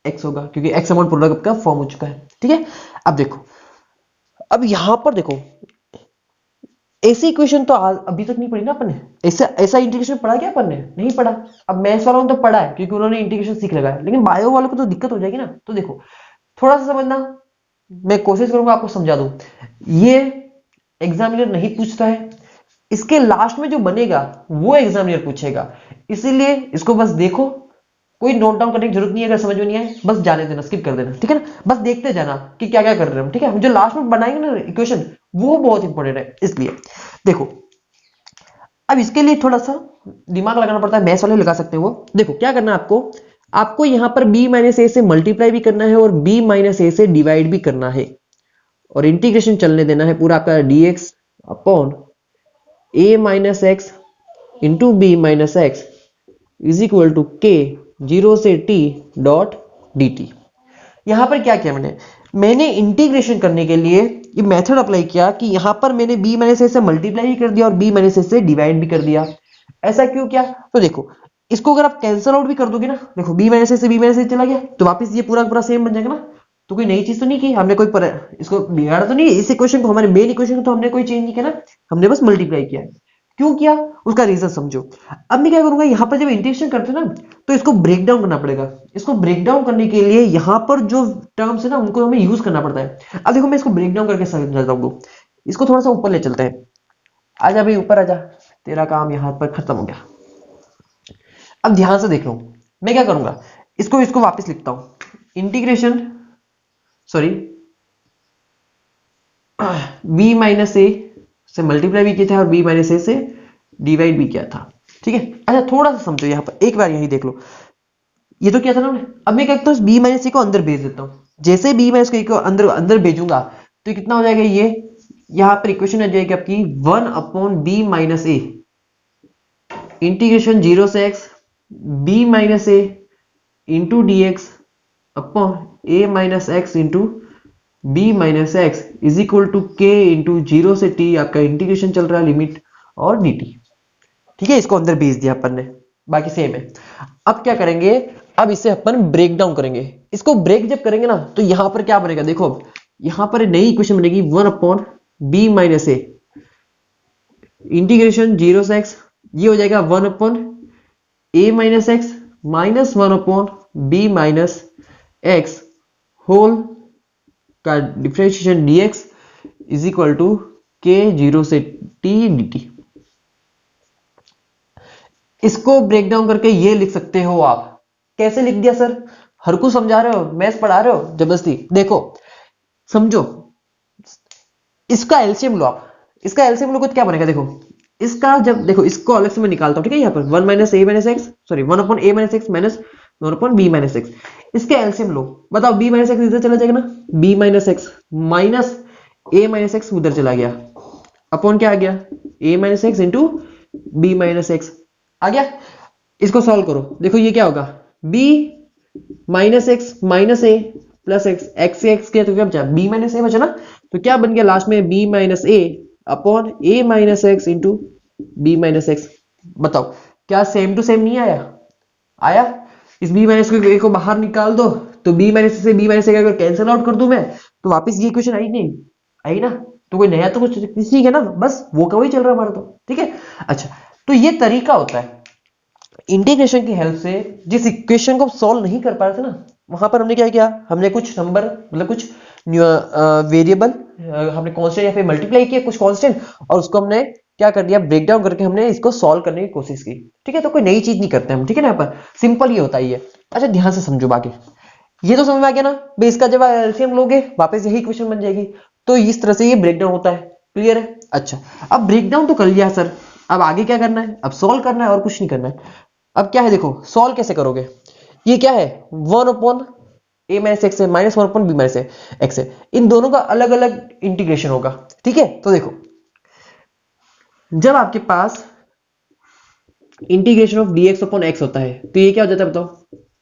x होगा, क्योंकि x अमाउंट प्रोडक्ट का फॉर्म हो चुका है। ठीक है, अब देखो, अब यहां पर देखो ऐसी इक्वेशन तो अभी तक नहीं पढ़ी ना अपन ने। ऐसा इंटीग्रेशन पढ़ा क्या अपन ने, नहीं पढ़ा। अब मैथ्स वालों ने तो पढ़ा है क्योंकि उन्होंने इंटीग्रेशन सीख लगाया, लेकिन बायो वालों को तो दिक्कत हो जाएगी ना। तो देखो थोड़ा सा समझना, मैं कोशिश करूंगा आपको समझा दूं। ये एग्जामिनर नहीं पूछता है, इसके लास्ट में जो बनेगा वो एग्जामिनर पूछेगा, इसीलिए इसको बस देखो। कोई नोट डाउन करने की जरूरत नहीं है, अगर समझ में नहीं आए बस जाने देना, स्किप कर देना, ठीक है ना। बस देखते जाना कि क्या क्या कर रहे हैं हम, ठीक है। जो लास्ट में बनाएंगे ना इक्वेशन, वो बहुत इंपॉर्टेंट है। इसलिए देखो अब इसके लिए थोड़ा सा दिमाग लगाना पड़ता है, मैथ्स वाले लगा सकते हैं वो। देखो क्या करना है आपको यहां पर b माइनस ए से मल्टीप्लाई भी करना है और b माइनस ए से डिवाइड भी करना है, और इंटीग्रेशन चलने देना है पूरा आपका dx upon a minus x into B minus X is equal to K 0 से t डॉट dt। यहां पर क्या किया मैंने इंटीग्रेशन करने के लिए ये मेथड अप्लाई किया कि यहां पर मैंने b माइनस ए से मल्टीप्लाई भी कर दिया और b माइनस ए से डिवाइड भी कर दिया। ऐसा क्यों किया, तो देखो इसको अगर आप कैंसिल आउट भी कर दोगे ना, देखो b माइनस ए से b माइनस ए चला गया, तो वापस ये पूरा पूरा सेम बन जाएगा ना। तो कोई नई चीज तो नहीं की हमने, कोई इसको बिगाड़ा तो नहीं, इस इक्वेशन को, हमारे मेन इक्वेशन को तो हमने कोई चेंज नहीं किया ना, हमने बस मल्टीप्लाई किया है। क्यों किया उसका रीजन समझो। अब मैं क्या करूंगा, यहां पर जब इंटीग्रेशन करते हैं ना तो इसको ब्रेक डाउन करना पड़ेगा। इसको ब्रेक डाउन करने के लिए यहां पर जो टर्म्स है ना उनको हमें यूज करना पड़ता है। अब देखो मैं इसको ब्रेक डाउन करके समझाता हूं। इसको थोड़ा सा ऊपर ले चलते हैं, आजा भाई ऊपर आजा, तेरा काम यहां पर खत्म हो गया। अब ध्यान से देख लो, मैं क्या करूंगा, इसको वापस लिखता हूं। इंटीग्रेशन सॉरी b माइनस ए से मल्टीप्लाई भी किया था और b माइनस ए से डिवाइड भी किया था, ठीक है। अच्छा थोड़ा सा समझो, यहां पर एक बार यही देख लो, ये तो किया था ना हमने। अब मैं क्या करता हूं, b माइनस ए को अंदर भेज देता हूं। जैसे b माइनस ए को अंदर भेजूंगा तो कितना हो जाएगा, ये यहां पर इक्वेशन आ जाएगी आपकी 1 upon B minus A integration 0 से x b minus A into D X upon a minus x into b minus X is equal to K into 0 से t, आपका इंटीग्रेशन चल रहा है लिमिट और dt, ठीक है। इसको अंदर भेज दिया अपन ने, बाकी सेम है। अब क्या करेंगे, अब इसे अपन ब्रेक डाउन करेंगे। इसको ब्रेक जब करेंगे ना तो यहां पर क्या बनेगा, देखो यहां पर नई इक्वेशन बनेगी 1/b-a इंटीग्रेशन 0 से x, ये हो जाएगा 1/a-x माइनस 1/b-x होल का differentiation dx is equal to k 0 से t dt। इसको ब्रेक डाउन करके ये लिख सकते हो आप। कैसे लिख दिया सर? हर को समझा रहे हो, मैथ्स पढ़ा रहे हो जबरदस्ती? देखो समझो, इसका एलसीएम लो आप, इसका एलसीएम लो तो क्या बनेगा, देखो इसका जब देखो इसको अलग से मैं निकालता हूं, ठीक है, यहाँ पर 1 minus A minus x, sorry 1/a minus x minus 1/b minus x, इसके एलसीएम लो, बताओ b माइनस एक्स इधर चला जाएगा ना, b minus x minus a minus x उधर चला गया, अपॉन क्या आ गया, a minus x into b minus x आ गया। इसको सॉल्व करो, देखो ये क्या होगा, b minus x minus A plus x, x से एक्स किया तो क्या बचा, b माइनस ए बचा ना, तो क्या बन गया लास्ट में b minus A upon a minus x into b minus x. बताओ क्या सेम टू सेम नहीं आया? आया। इस b माइनस को बाहर निकाल दो तो b माइनस से b माइनस अगर कैंसिल आउट कर दूं मैं तो वापस ये इक्वेशन आई नहीं आई ना, तो कोई नया तो कुछ नहीं है ना, बस वो का वही चल रहा है हमारा, तो ठीक है। अच्छा, तो ये तरीका होता है इंटीग्रेशन की हेल्प से, जिस इक्वेशन को सॉल्व नहीं कर पा रहे थे ना वहां पर हमने क्या किया, हमने कुछ नंबर मतलब कुछ वेरिएबल हमने कांस्टेंट या फिर मल्टीप्लाई किया कुछ कांस्टेंट, और उसको हमने क्या कर दिया, ब्रेक डाउन करके हमने इसको सॉल्व करने की कोशिश की, ठीक है। तो कोई नई चीज नहीं करते हम, ठीक है ना, यहाँ पर सिंपल ये होता ही है। अच्छा ध्यान से समझो, बाकी ये तो समझ में आ गया ना, भाई इसका जब एलसीएम लोगे वापस यही इक्वेशन बन जाएगी, तो इस तरह से ये ब्रेक डाउन होता है। क्लियर है? अच्छा, अब ब्रेक डाउन तो कर लिया सर, अब आगे क्या करना है, अब सॉल्व करना है और कुछ नहीं करना है। अब क्या है, देखो सॉल्व कैसे करोगे, ये क्या है 1/a माइनस एक्स है माइनस 1/b माइनस एक्स है, इन दोनों का अलग अलग इंटीग्रेशन होगा, ठीक है। तो देखो जब आपके पास integration of dx upon x होता है तो ये क्या हो जाता है बताओ,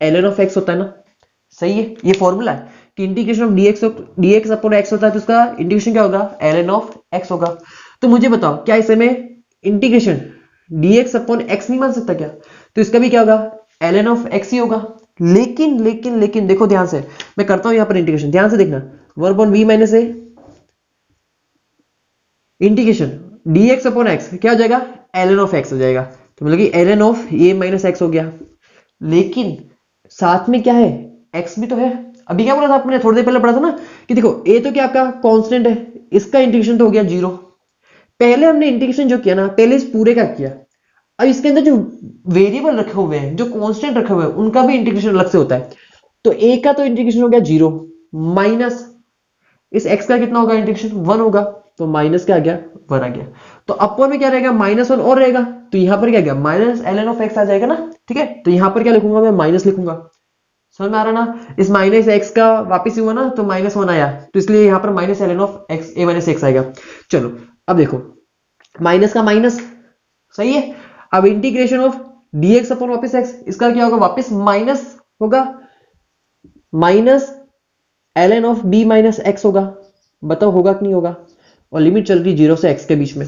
ln ऑफ x होता है ना, सही है। ये फॉर्मूला है कि integration of dx upon x होता है तो उसका इंटीग्रेशन क्या होगा, ln ऑफ x होगा। तो मुझे बताओ क्या इसे मैं इंटीग्रेशन dx अपॉन x नहीं मान सकता क्या, तो इसका भी क्या होगा, ln ऑफ x ही होगा। लेकिन लेकिन लेकिन देखो ध्यान से, मैं करता हूं यहां पर इंटीग्रेशन, ध्यान से देखना, 1/b minus a integration dx upon x क्या हो जाएगा, ln ऑफ x हो जाएगा, तो मतलब कि ln of a minus x हो गया। लेकिन साथ में क्या है, x भी तो है। अभी क्या बोला था आपने, थोड़ी देर पहले पढ़ा था ना कि देखो a तो क्या आपका कांस्टेंट है, इसका इंटीग्रेशन तो हो गया 0। पहले हमने इंटीग्रेशन जो किया ना, पहले इस पूरे का किया, अब इसके अंदर जो वेरिएबल रखे हुए हैं, जो कांस्टेंट रखे हुए हैं, उनका भी इंटीग्रेशन अलग से होता है। तो a का तो इंटीग्रेशन हो गया 0 माइनस इस x का कितना होगा इंटीग्रेशन 1 होगा, तो माइनस क्या आ गया 1 आ गया। तो अपर में क्या रहेगा -1 और रहेगा, तो यहां पर क्या गया माइनस ln ऑफ x आ जाएगा ना, ठीक है। तो यहां पर क्या लिखूंगा मैं, माइनस लिखूंगा, समझ में आ रहा ना, इस माइनस x का वापिस हुआ ना तो -1 आया, तो इसलिए यहां पर minus ln of x a minus x आएगा। चलो अब देखो माइनस का माइनस, सही है। अब इंटीग्रेशन ऑफ dx अपॉन वापिस x, इसका क्या होगा, वापिस माइनस होगा, minus ln of b minus x होगा, बताओ होगा कि नहीं होगा। और लिमिट चल रही 0 से x के बीच में,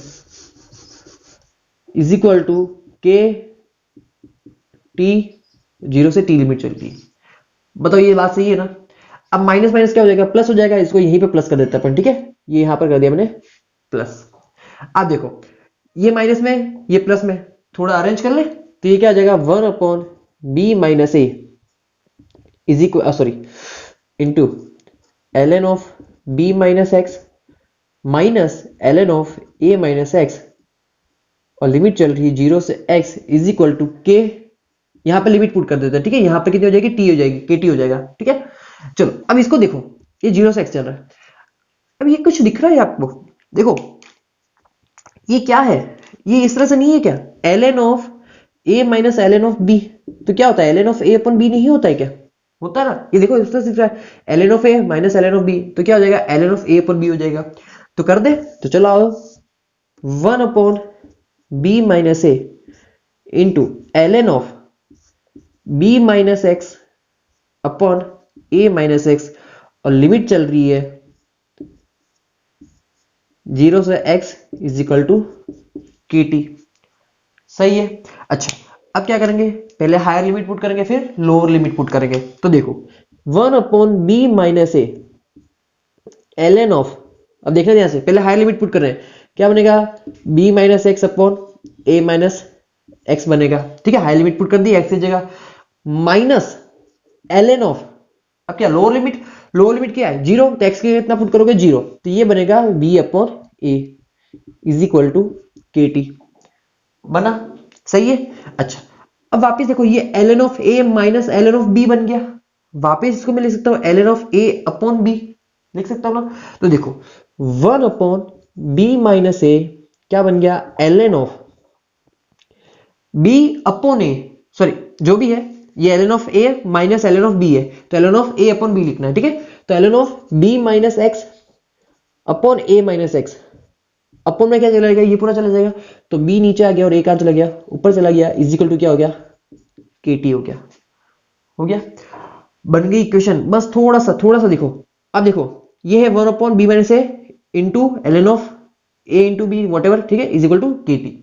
is equal to k t 0 से t लिमिट चल रही है, बताओ ये बात सही है ना। अब माइनस माइनस क्या हो जाएगा, प्लस हो जाएगा, इसको यहीं पे प्लस कर देते हैं अपन, ठीक है, ये यहां पर कर दिया मैंने प्लस। अब देखो ये माइनस में ये प्लस में थोड़ा अरेंज कर ले, तो ये क्या आ जाएगा 1/b minus a is equal sorry into ln of b minus x minus ln of a minus X, और लिमिट चल रही है 0 से x is equal to k, यहां पे लिमिट पुट कर देते हैं, ठीक है। यहां पे कितनी हो जाएगी, t हो जाएगी, kt हो जाएगा, ठीक है। चलो अब इसको देखो, ये 0 से x चल रहा है, अब ये कुछ दिख रहा है आपको, देखो ये क्या है, ये इस तरह से नहीं है क्या, ln of a minus ln of b, तो क्या होता है ln of a upon b नहीं होता है क्या, होता है ना, ये देखो इस तरह से दिख रहा है ln of a minus ln of b, तो क्या हो जाएगा ln of a upon b हो जाएगा। तो कर दे, तो चलो आओ 1/b minus a into ln of b minus X upon a minus X, और लिमिट चल रही है 0 से x is equal to kt, सही है। अच्छा अब क्या करेंगे, पहले हायर लिमिट पुट करेंगे फिर लोअर लिमिट पुट करेंगे। तो देखो 1 upon B minus A ln of, अब देखना ध्यान से, पहले हायर लिमिट पुट कर रहे हैं, क्या बनेगा b minus X upon A minus x बनेगा, ठीक है, हायर लिमिट पुट कर दी एक्स की जगह, माइनस ln ऑफ, अब क्या लोअर लिमिट, लोअर लिमिट क्या है जीरो, तो एक्स के कितना पुट करोगे जीरो, तो ये बनेगा b upon A is equal to K T, बना, सही है। अच्छा अब वापस देखो, ये ln of a minus ln of b बन गया, वापस इसको मैं लिख सकता हूं ln of a upon b, लिख सकता हूं ना, तो देखो 1 अपॉन b माइनस ए क्या बन गया ln of b upon A, sorry जो भी है ये ln of a minus ln of b है, तो ln of a upon b लिखना है, ठीक है, तो ln of b minus X upon a minus X, upon में क्या चला जाएगा, ये पूरा चला जाएगा, तो b नीचे आ गया और a कहां चला गया, ऊपर चला गया, इज इक्वल टू क्या हो गया kt हो गया, हो गया, बन गई इक्वेशन। बस थोड़ा सा देखो, अब देखो ये है 1 upon B minus A into ln of a into B whatever, ठीक है, is equal to K T.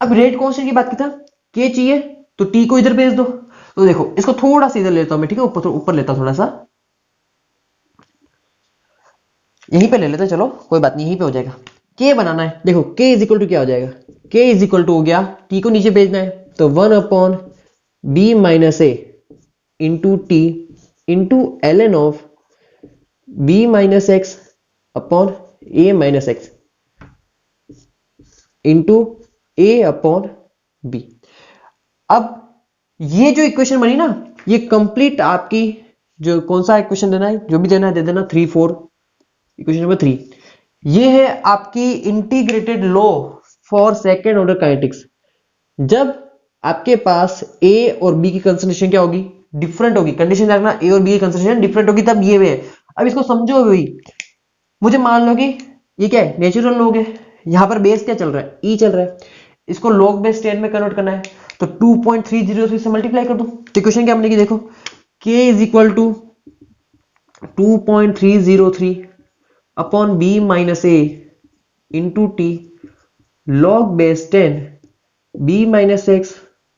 अब रेट कॉन्स्टेंट की बात की था, के चाहिए तो टी को इधर भेज दो, तो देखो इसको थोड़ा सा इधर लेता हूं मैं, ठीक है, ऊपर लेता हूं थोड़ा सा, यहीं पे ले लेते हैं, चलो कोई बात नहीं, यहीं पे हो जाएगा, के बनाना है, देखो के इज इक्वल टू क्या हो जाएगा, के इज इक्वल टू हो गया, टी को नीचे भेजना है, तो 1 upon B minus A into T into ln of b minus X upon A minus x into A upon B. अब ये जो इक्वेशन बनी ना, ये कंप्लीट आपकी, जो कौन सा इक्वेशन देना है, जो भी देना है दे देना, 3-4 इक्वेशन नंबर 3, ये है आपकी integrated law for second order kinetics. जब आपके पास a और b की कंसंट्रेशन क्या होगी, डिफरेंट होगी, कंडीशन रखना a और b की कंसंट्रेशन डिफरेंट होगी, तब ये वे। अब इसको समझो भाई, मुझे मान लो कि ये क्या है नेचुरल लॉग है, यहां पर बेस क्या चल रहा है e चल रहा है, इसको लॉग बेस 10 में कन्वर्ट करना है, तो 2.303 से मल्टीप्लाई कर दो, तो इक्वेशन क्या बनेगी, देखो k is equal to 2.303 upon b minus A into T log base 10 b minus X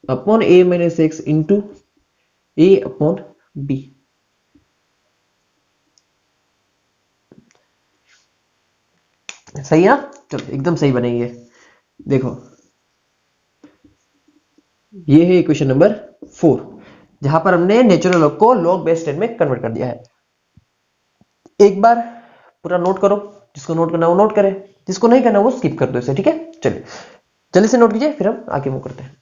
upon a minus x into a upon b। सही है ना, चलो एकदम सही बनेगी, देखो ये है इक्वेशन नंबर 4, जहां पर हमने नेचुरल लॉग को लॉग बेस 10 में कन्वर्ट कर दिया है। एक बार पूरा नोट करो, जिसको नोट करना वो नोट करे, जिसको नहीं करना वो स्किप कर दो इसे, ठीक है, चलिए जल्दी से नोट कीजिए, फिर हम आगे मूव करते हैं।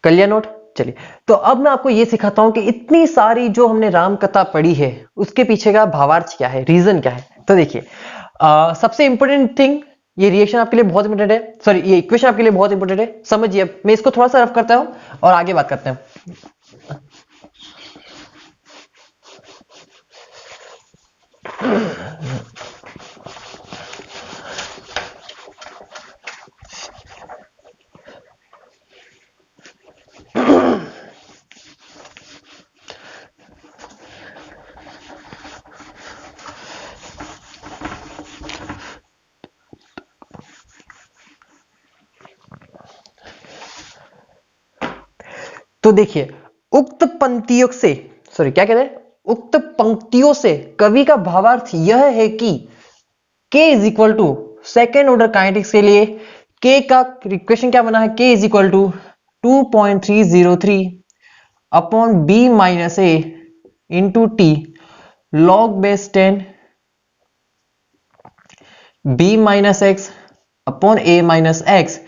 कर लिया नोट, चलिए, तो अब मैं आपको ये सिखाता हूं कि इतनी सारी जो हमने राम कथा पढ़ी है उसके पीछे का भावार्थ क्या है, रीजन क्या है। तो देखिए सबसे इंपॉर्टेंट थिंग, ये रिएक्शन आपके लिए बहुत इंपॉर्टेंट है, सॉरी ये इक्वेशन आपके लिए बहुत इंपॉर्टेंट है, समझिए। अब मैं इसको थोड़ा सा रफ करता हूं और आगे बात करते हैं। तो देखिए उक्त पंक्तियों से, सॉरी क्या कहते हैं, उक्त पंक्तियों से कवि का भावार्थ यह है कि k is equal to second order kinetics के लिए k का इक्वेशन क्या बना है, k is equal to 2.303 upon b minus A into T log base 10 b minus X upon a minus x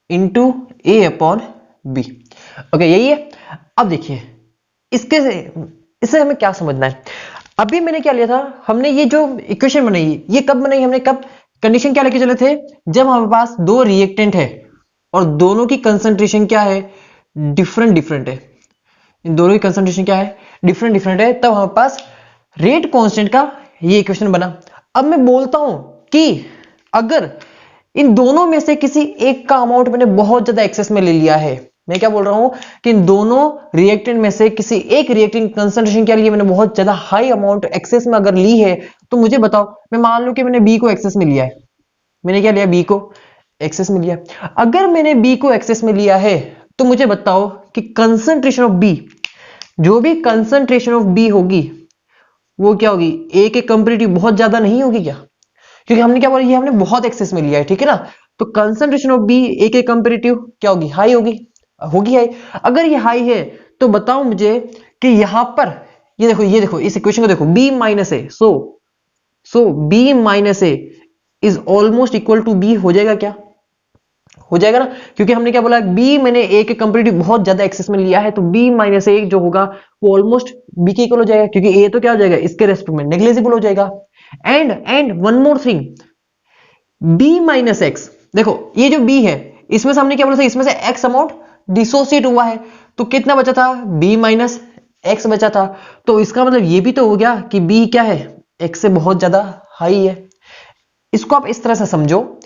into a upon b। Okay यही है। अब देखिए इससे हमें क्या समझना है, अभी मैंने क्या लिया था, हमने ये जो इक्वेशन बनाई ये कब बनाई हमने, कब कंडीशन क्या लेके चले थे, जब हमारे पास दो रिएक्टेंट है और दोनों की कंसंट्रेशन क्या है, डिफरेंट है, इन दोनों की कंसंट्रेशन क्या है, डिफरेंट है, तब हमारे पास रेट कांस्टेंट का ये इक्वेशन बना। अब मैं बोलता हूं कि अगर इन दोनों में से किसी एक का अमाउंट मैंने बहुत ज्यादा एक्सेस में ले लिया है, मैं क्या बोल रहा हूं कि इन दोनों रिएक्टेंट में से किसी एक रिएक्टेंट कंसंट्रेशन क्या लिए मैंने बहुत ज्यादा हाई अमाउंट एक्सेस में अगर ली है, तो मुझे बताओ, मैं मान लूं कि मैंने बी को एक्सेस में लिया है, मैंने क्या लिया, बी को एक्सेस में लिया। अगर मैंने बी को एक्सेस में लिया है तो मुझे बताओ कि कंसंट्रेशन ऑफ बी जो भी कंसंट्रेशन ऑफ बी होगी वो क्या होगी, ए के कंपेरेटिव बहुत ज्यादा नहीं होगी क्या, क्योंकि हमने क्या बोला, ये हमने बहुत एक्सेस में लिया है, ठीक है ना। तो कंसंट्रेशन ऑफ बी ए के कंपेरेटिव क्या होगी, हाई होगी, होगी हाई। अगर ये हाई है तो बताओ मुझे कि यहां पर ये देखो इस इक्वेशन को देखो, B minus A, so B minus A is almost equal to B, हो जाएगा क्या, हो जाएगा ना, क्योंकि हमने क्या बोला, बी मैंने ए के कंपेरेटिव बहुत ज्यादा एक्सेस में लिया है, तो बी माइनस ए जो होगा वो ऑलमोस्ट बी के इक्वल हो जाएगा, क्योंकि ए तो क्या हो जाएगा इसके रेस्पेक्ट में नेग्लिजिबल हो जाएगा। And one more thing, B minus X, देखो ये जो बी है इसमें से हमने क्या बोला था, इसमें से एक्स अमाउंट डिसोसिएट हुआ है, तो कितना बचा था, बी माइनस एक्स बचा था। तो इसका मतलब ये भी तो हो गया कि बी क्या है, एक्स से बहुत ज्यादा हाई है। इसको आप इस तरह से समझो,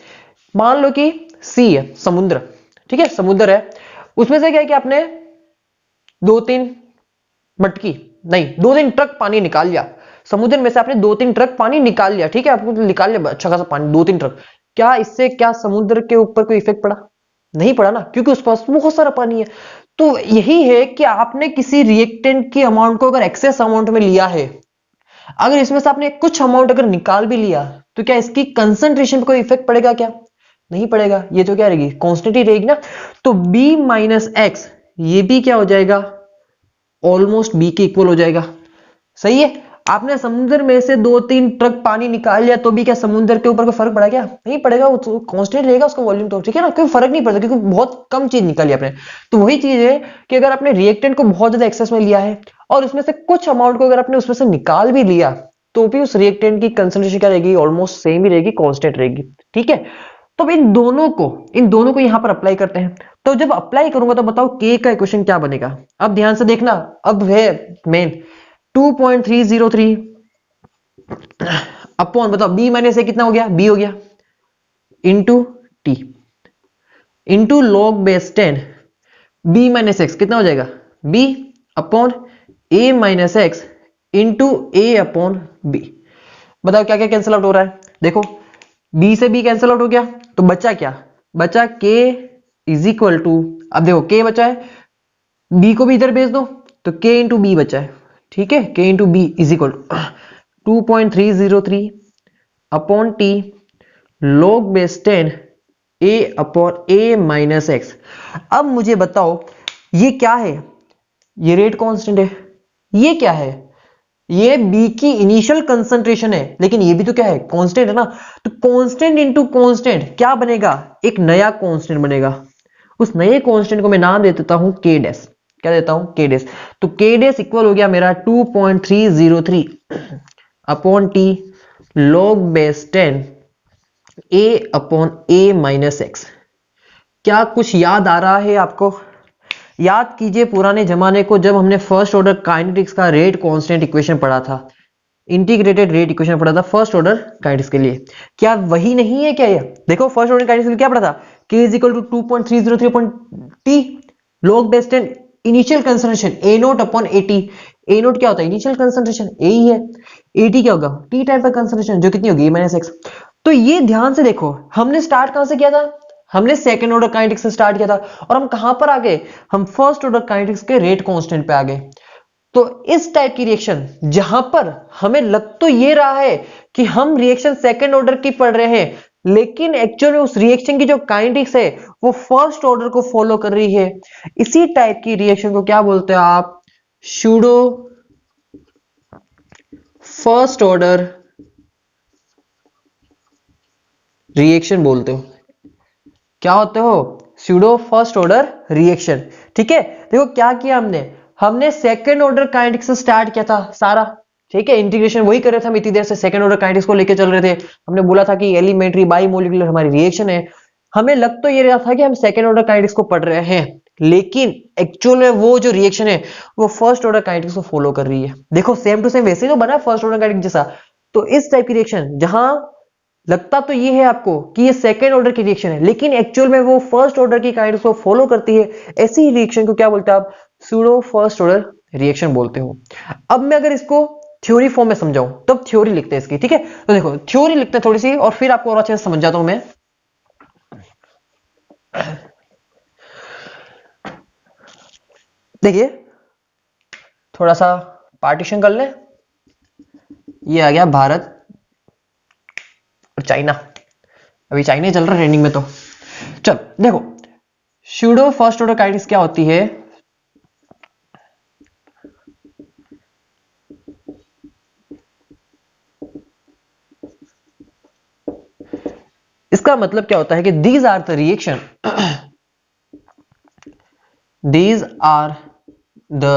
मान लो कि सी है, समुद्र, ठीक है, समुद्र है, उसमें से क्या है कि आपने दो तीन मटकी नहीं, दो तीन ट्रक पानी निकाल लिया, समुद्र में से आपने दो तीन ट्रक पानी निकाल लिया, ठीक है, आपको निकाल लिया अच्छा खासा पानी, दो तीन ट्रक, क्या इससे क्या समुद्र के ऊपर कोई इफेक्ट पड़ा, नहीं पड़ा ना, क्योंकि उस पास बहुत सारा पानी है। तो यही है कि आपने किसी रिएक्टेंट की अमाउंट को अगर एक्सेस अमाउंट में लिया है, अगर इसमें से आपने कुछ अमाउंट अगर निकाल भी लिया, तो क्या इसकी कंसंट्रेशन पे कोई इफेक्ट पड़ेगा क्या, नहीं पड़ेगा, ये तो क्या रहेगी, कांस्टेंट ही रहेगी ना। तो b माइनस एक्स ये भी क्या हो जाएगा, ऑलमोस्ट b के इक्वल हो जाएगा, सही है। आपने समुद्र में से दो तीन ट्रक पानी निकाल लिया तो भी क्या समुद्र के ऊपर कोई फर्क पड़ा क्या, नहीं पड़ेगा, वो तो कांस्टेंट रहेगा उसका वॉल्यूम, तो ठीक है ना, कोई फर्क नहीं पड़ता, क्योंकि बहुत कम चीज निकाली आपने। तो वही चीज है कि अगर आपने रिएक्टेंट को बहुत ज्यादा एक्सेस में लिया है और उसमें से कुछ अमाउंट को अगर आपने उसमें से निकाल भी लिया, तो भी उस रिएक्टेंट की कंसंट्रेशन क्या रहेगी, ऑलमोस्ट सेम ही रहेगी, कांस्टेंट रहेगी, ठीक है। तो अब इन दोनों को यहां पर अप्लाई करते हैं, तो जब अप्लाई करूंगा तो बताओ के का इक्वेशन क्या बनेगा। अब ध्यान से देखना, अब है मेन 2.303 अपॉन, बताओ बी माइनस ए कितना हो गया, बी हो गया, into T into log base 10 B minus X कितना हो जाएगा, B upon A minus x into A upon B. बताओ क्या क्या कैंसिल आउट हो रहा है, देखो बी से बी कैंसिल आउट हो गया, तो बचा क्या, बचा के इज इक्वल टू, अब देखो के बचा है, बी को भी इधर भेज दो, तो के इंटू बी बचा है, ठीक है, K into B is equal to 2.303 upon T log base 10 A upon A minus X. अब मुझे बताओ ये क्या है, ये रेट कांस्टेंट है, ये क्या है, ये बी की इनिशियल कंसंट्रेशन है, लेकिन ये भी तो क्या है, कांस्टेंट है ना। तो कांस्टेंट इनटू कांस्टेंट क्या बनेगा, एक नया कांस्टेंट बनेगा, उस नए कांस्टेंट को मैं नाम दे देता हूं के डैश, क्या देता हूं, के डैश। तो के डैश इक्वल हो गया मेरा 2.303 upon T log base 10 A upon A minus X. क्या कुछ याद आ रहा है आपको, याद कीजिए पुराने जमाने को, जब हमने फर्स्ट ऑर्डर काइनेटिक्स का रेट कांस्टेंट इक्वेशन पढ़ा था, इंटीग्रेटेड रेट इक्वेशन पढ़ा था फर्स्ट ऑर्डर काइनेटिक्स के लिए, क्या वही नहीं है क्या ये, देखो फर्स्ट ऑर्डर काइनेटिक्स के लिए क्या पढ़ा था, k is equal to 2.303 upon T log base 10 initial concentration A naught upon A T, A naught क्या होता है, इनिशियल कंसंट्रेशन ए ही है, एटी क्या होगा, टी टाइम पर कंसंट्रेशन, जो कितनी होगी माइनस एक्स। तो ये ध्यान से देखो, हमने स्टार्ट कहां से किया था, हमने सेकंड ऑर्डर काइनेटिक्स से स्टार्ट किया था, और हम कहां पर आ गए, हम फर्स्ट ऑर्डर काइनेटिक्स के रेट कांस्टेंट पे आ गए। तो इस टाइप की रिएक्शन जहां पर हमें लग तो ये रहा है कि हम रिएक्शन सेकंड ऑर्डर की पढ़ रहे हैं, लेकिन एक्चुअल में उस रिएक्शन की जो काइनेटिक्स है वो फर्स्ट ऑर्डर को फॉलो कर रही है, इसी टाइप की रिएक्शन को क्या बोलते हैं आप, सूडो फर्स्ट ऑर्डर रिएक्शन बोलते हो। क्या होते हो, सूडो फर्स्ट ऑर्डर रिएक्शन, ठीक है। देखो क्या किया हमने सेकंड ऑर्डर काइनेटिक्स से स्टार्ट किया था सारा, ठीक है, इंटीग्रेशन वही कर रहे थे हम इतनी देर से, सेकंड ऑर्डर काइनेटिक्स को लेकर चल रहे थे, हमने बोला था कि एलिमेंट्री बाइमोलिकुलर हमारी रिएक्शन है, हमें लग तो ये रहा था कि हम सेकंड ऑर्डर काइनेटिक्स को पढ़ रहे हैं, लेकिन एक्चुअल में वो जो रिएक्शन है वो फर्स्ट ऑर्डर काइनेटिक्स को फॉलो कर रही है। देखो सेम टू सेम वैसे ही तो बना फर्स्ट ऑर्डर काइनेटिक्स जैसा। तो इस टाइप की रिएक्शन जहां लगता तो ये है आपको कि ये सेकंड ऑर्डर की रिएक्शन है, लेकिन एक्चुअल में वो फर्स्ट ऑर्डर की काइनेटिक्स को फॉलो करती है, ऐसी ही रिएक्शन को क्या बोलते हैं आप, सूडो फर्स्ट ऑर्डर रिएक्शन बोलते हो। अब मैं अगर इसको थ्योरी फॉर्म में समझाऊं तब थ्योरी लिखते हैं इसकी, ठीक है। तो देखो थ्योरी लिखते हैं थोड़ी सी, और फिर आपको और अच्छे से समझ जाता हूं मैं। देखिए थोड़ा सा पार्टीशन कर लें। ये आ गया भारत और चाइना। अभी चाइना चल रहा है ट्रेंडिंग में। तो चल देखो, सूडो फर्स्ट ऑर्डर काइनेटिक्स क्या होती है। इसका मतलब क्या होता है कि these are the reaction, these are the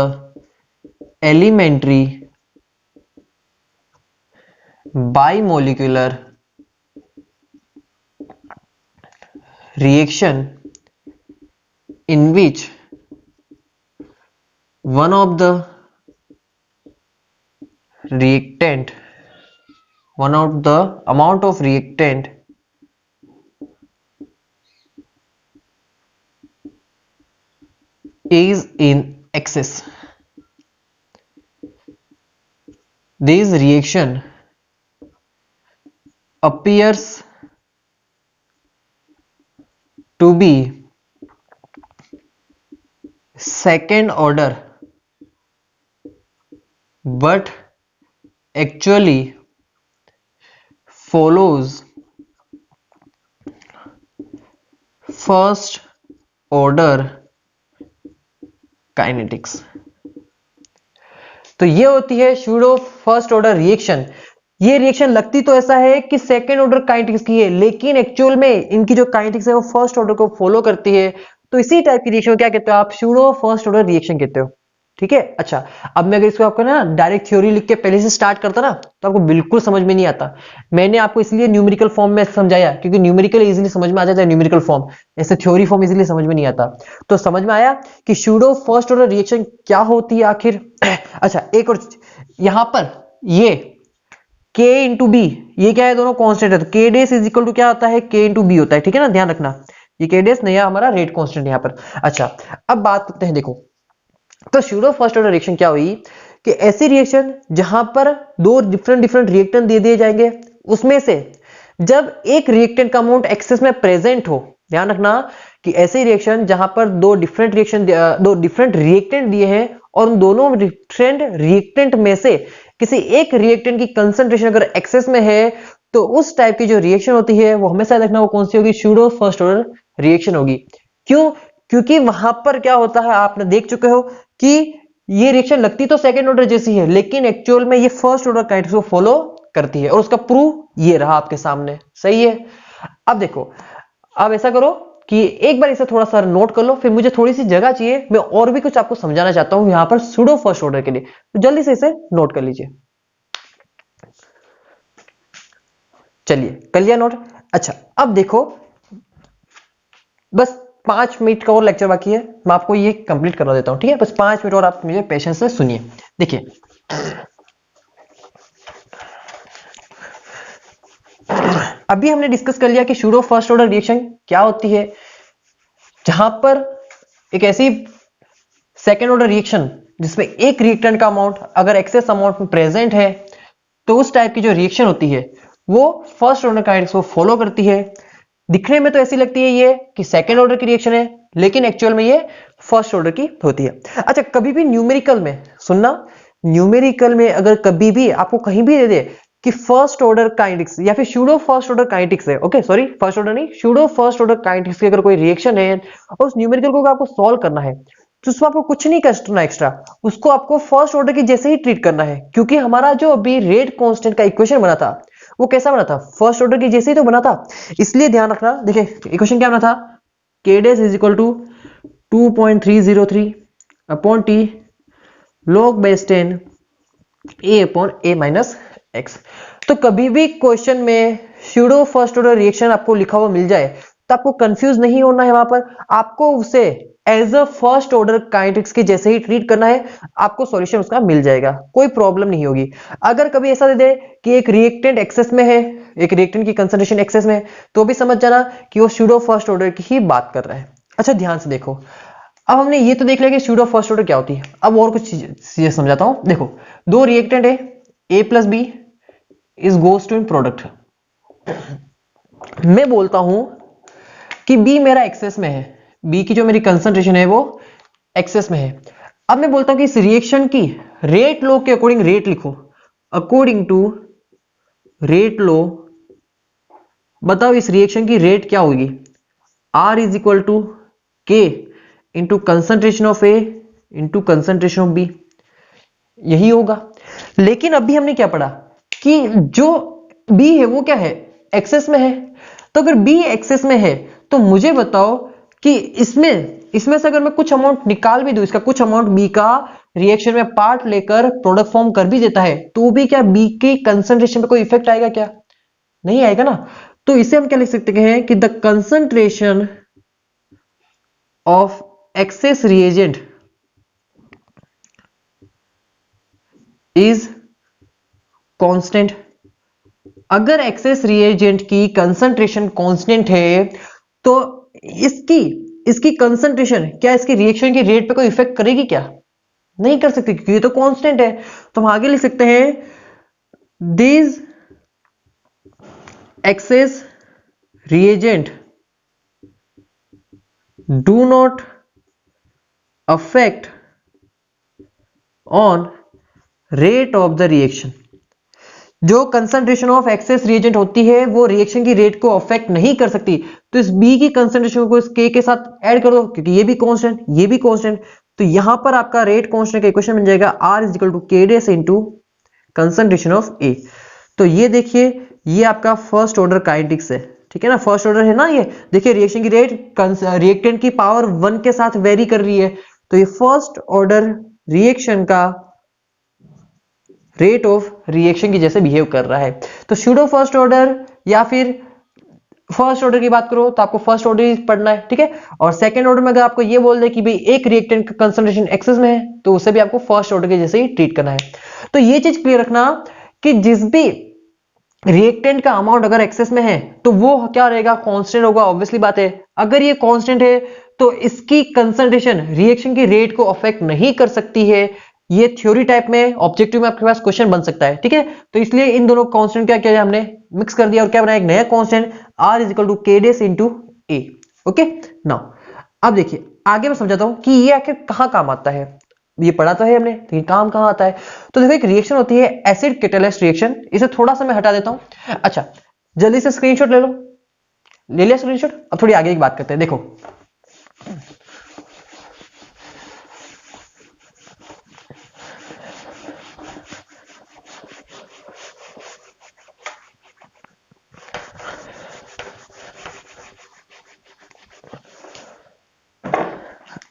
elementary bimolecular reaction in which one of the reactant, one of the amount of reactant is in excess. This reaction appears to be second order, but actually follows first order kinetics. तो ये होती है सूडो फर्स्ट ऑर्डर रिएक्शन। ये रिएक्शन लगती तो ऐसा है कि सेकेंड ऑर्डर काइनेटिक्स की है, लेकिन एक्चुअल में इनकी जो काइनेटिक्स है वो फर्स्ट ऑर्डर को फॉलो करती है। तो इसी टाइप की रिएक्शन को क्या कहते हो आप, सूडो फर्स्ट ऑर्डर रिएक्शन कहते हो। ठीक है। अच्छा, अब मैं अगर इसको आपको ना डायरेक्ट थ्योरी लिख के पहले से स्टार्ट करता ना तो आपको बिल्कुल समझ में नहीं आता। मैंने आपको इसलिए न्यूमेरिकल फॉर्म में समझाया क्योंकि न्यूमेरिकल इजीली समझ में आ जाता है, न्यूमेरिकल फॉर्म। ऐसे थ्योरी फॉर्म इजीली समझ में नहीं आता। तो समझ में आया कि सूडो फर्स्ट ऑर्डर रिएक्शन क्या होती है आखिर। अच्छा, एक और यहां पर ये K इंटू बी, ये क्या है, दोनों कांस्टेंट है। तो K dash is equal to क्या होता है, K इंटू बी होता है। ठीक है ना, ध्यान रखना, ये K डेस नया हमारा रेट कांस्टेंट यहां पर। अच्छा, अब बात करते हैं, देखो तो सूडो फर्स्ट ऑर्डर रिएक्शन क्या हुई कि ऐसी रिएक्शन जहां पर दो डिफरेंट रिएक्टेंट दे दिए जाएंगे, उसमें से जब एक रिएक्टेंट का अमाउंट एक्सेस में प्रेजेंट हो, ध्यान रखना कि ऐसी रिएक्शन जहां पर दो डिफरेंट रिएक्टेंट दिए हैं और उन दोनों डिफरेंट रिएक्टेंट में से किसी एक रिएक्टेंट की कंसंट्रेशन अगर एक्सेस में है तो उस टाइप की जो रिएक्शन होती है वो हमेशा देखना वो कौन सी होगी, सूडो फर्स्ट ऑर्डर रिएक्शन होगी। क्यों? क्योंकि वहां पर क्या होता है, आपने देख चुके हो कि ये रिएक्शन लगती तो सेकंड ऑर्डर जैसी है, लेकिन एक्चुअल में ये फर्स्ट ऑर्डर काइनेटिक्स को फॉलो करती है और उसका प्रूफ ये रहा आपके सामने। सही है। अब देखो, अब ऐसा करो कि एक बार इसे थोड़ा सा नोट कर लो, फिर मुझे थोड़ी सी जगह चाहिए, मैं और भी कुछ आपको समझाना चाहता हूं यहां पर सूडो फर्स्ट ऑर्डर के लिए, तो जल्दी से इसे नोट कर लीजिए। चलिए, कर लिया नोट। अच्छा, अब देखो बस 5 मिनट का और लेक्चर बाकी है, मैं आपको ये कंप्लीट करवा देता हूं। ठीक है, बस 5 मिनट और आप मुझे पेशेंस से सुनिए। देखिए, अभी हमने डिस्कस कर लिया कि सूडो फर्स्ट ऑर्डर रिएक्शन क्या होती है, जहां पर एक ऐसी सेकेंड ऑर्डर रिएक्शन जिसमें एक रिएक्टेंट का अमाउंट अगर एक्सेस अमाउंट में प्रेजेंट है तो उस टाइप की जो रिएक्शन होती है वो फर्स्ट ऑर्डर काइनेटिक्स को फॉलो करती है। दिखने में तो ऐसी लगती है ये कि सेकेंड ऑर्डर की रिएक्शन है, लेकिन एक्चुअल में ये फर्स्ट ऑर्डर की होती है। अच्छा, कभी भी न्यूमेरिकल में सुनना, न्यूमेरिकल में अगर कभी भी आपको कहीं भी दे दे कि फर्स्ट ऑर्डर काइनेटिक्स या फिर सूडो फर्स्ट ऑर्डर काइनेटिक्स है, ओके सॉरी फर्स्ट ऑर्डर नहीं, सूडो फर्स्ट ऑर्डर काइनेटिक्स की अगर कोई रिएक्शन है और उस न्यूमेरिकल को आपको सॉल्व करना है तो उसमें आपको कुछ नहीं करना एक्स्ट्रा, उसको आपको फर्स्ट ऑर्डर की जैसे ही ट्रीट करना है। क्योंकि हमारा जो अभी रेट कांस्टेंट का इक्वेशन बना था वो कैसा बना था, फर्स्ट ऑर्डर की जैसे ही तो बना था। इसलिए ध्यान रखना, देखिए इक्वेशन क्या बना था, k dash is equal to 2.303 upon T log base 10 a upon a minus X. तो कभी भी क्वेश्चन में सूडो फर्स्ट ऑर्डर रिएक्शन आपको लिखा हुआ मिल जाए तो आपको कंफ्यूज नहीं होना है, वहां पर आपको उसे as a first order kinetics के जैसे ही ट्रीट करना है, आपको सॉल्यूशन उसका मिल जाएगा, कोई प्रॉब्लम नहीं होगी। अगर कभी ऐसा दे दे कि एक रिएक्टेंट एक्सेस में है, एक रिएक्टेंट की कंसंट्रेशन एक्सेस में, तो भी समझ जाना कि वो सूडो फर्स्ट ऑर्डर की ही बात कर रहा है। अच्छा, ध्यान से देखो, अब हमने ये तो देख लिया कि सूडो फर्स्ट ऑर्डर क्या होती है, अब और कुछ चीजें समझाता हूं। देखो, दो रिएक्टेंट है, a plus B is goes to in product. मैं बोलता हूं कि B मेरा एक्सेस में है, B की जो मेरी कंसंट्रेशन है वो एक्सेस में है। अब मैं बोलता हूं कि इस रिएक्शन की रेट लॉ के अकॉर्डिंग रेट लिखो, अकॉर्डिंग टू रेट लॉ बताओ इस रिएक्शन की रेट क्या होगी, R is equal to K into concentration of A into concentration of B, यही होगा। लेकिन अभी हमने क्या पढ़ा कि जो B है वो क्या है, एक्सेस में है। तो अगर B एक्सेस में है तो मुझे बताओ कि इसमें से अगर मैं कुछ अमाउंट निकाल भी दूं, इसका कुछ अमाउंट B का रिएक्शन में पार्ट लेकर प्रोडक्ट फॉर्म कर भी देता है, तो भी क्या B के कंसंट्रेशन पे कोई इफेक्ट आएगा क्या, नहीं आएगा ना। तो इसे हम क्या लिख सकते हैं कि the concentration of access reagent is constant. अगर एक्सेस रिएजेंट की कंसंट्रेशन कांस्टेंट है तो इसकी कंसंट्रेशन क्या इसकी रिएक्शन की रेट पे कोई इफेक्ट करेगी क्या, नहीं कर सकती, क्योंकि ये तो कांस्टेंट है। तो हम आगे लिख सकते हैं this access reagent do not affect on rate of the reaction. जो कंसंट्रेशन ऑफ एक्सेस रिएजेंट होती है वो रिएक्शन की रेट को अफेक्ट नहीं कर सकती। तो इस B की कंसंट्रेशन को इस K के साथ ऐड कर दो, क्योंकि ये भी कांस्टेंट ये भी कांस्टेंट, तो यहां पर आपका रेट कांस्टेंट का इक्वेशन बन जाएगा R is equal to K dash into concentration of A। तो ये देखिए ये आपका फर्स्ट ऑर्डर काइनेटिक्स है, ठीक है ना, फर्स्ट ऑर्डर है ना। ये देखिए रिएक्शन की रेट रिएक्टेंट की पावर 1 के साथ वेरी कर रही है, तो ये फर्स्ट ऑर्डर रिएक्शन का रेट ऑफ रिएक्शन की जैसे बिहेव कर रहा है। तो सूडो फर्स्ट ऑर्डर या फिर फर्स्ट ऑर्डर की बात करो तो आपको फर्स्ट ऑर्डर ही पढ़ना है, ठीक है। और सेकंड ऑर्डर में अगर आपको ये बोल दे कि भाई एक रिएक्टेंट का कंसंट्रेशन एक्सेस में है तो उसे भी आपको फर्स्ट ऑर्डर के जैसे ही ट्रीट करना है। तो ये चीज क्लियर रखना कि जिस भी रिएक्टेंट का अमाउंट अगर एक्सेस में है तो वो क्या रहेगा, कांस्टेंट होगा, ऑब्वियसली बात है। अगर ये कांस्टेंट है तो इसकी कंसंट्रेशन रिएक्शन की रेट को अफेक्ट नहीं कर सकती है। ये थ्योरी टाइप में, ऑब्जेक्टिव में आपके पास क्वेश्चन बन सकता है, ठीक है। तो इसलिए इन दोनों कांस्टेंट क्या किया हमने मिक्स कर दिया और क्या बनाया एक नया constant R is equal to K dash into A। Okay now अब देखिए आगे मैं समझाता हूं कि ये आखिर कहां काम आता है। ये पढ़ा तो है हमने, लेकिन काम कहां आता है। तो देखो एक रिएक्शन होती है एसिड कैटालिस्ट रिएक्शन, इसे थोड़ा सा मैं हटा देता हूं। अच्छा जल्दी से स्क्रीनशॉट ले लो, ले लिया स्क्रीनशॉट। अब थोड़ी आगे की बात करते हैं। देखो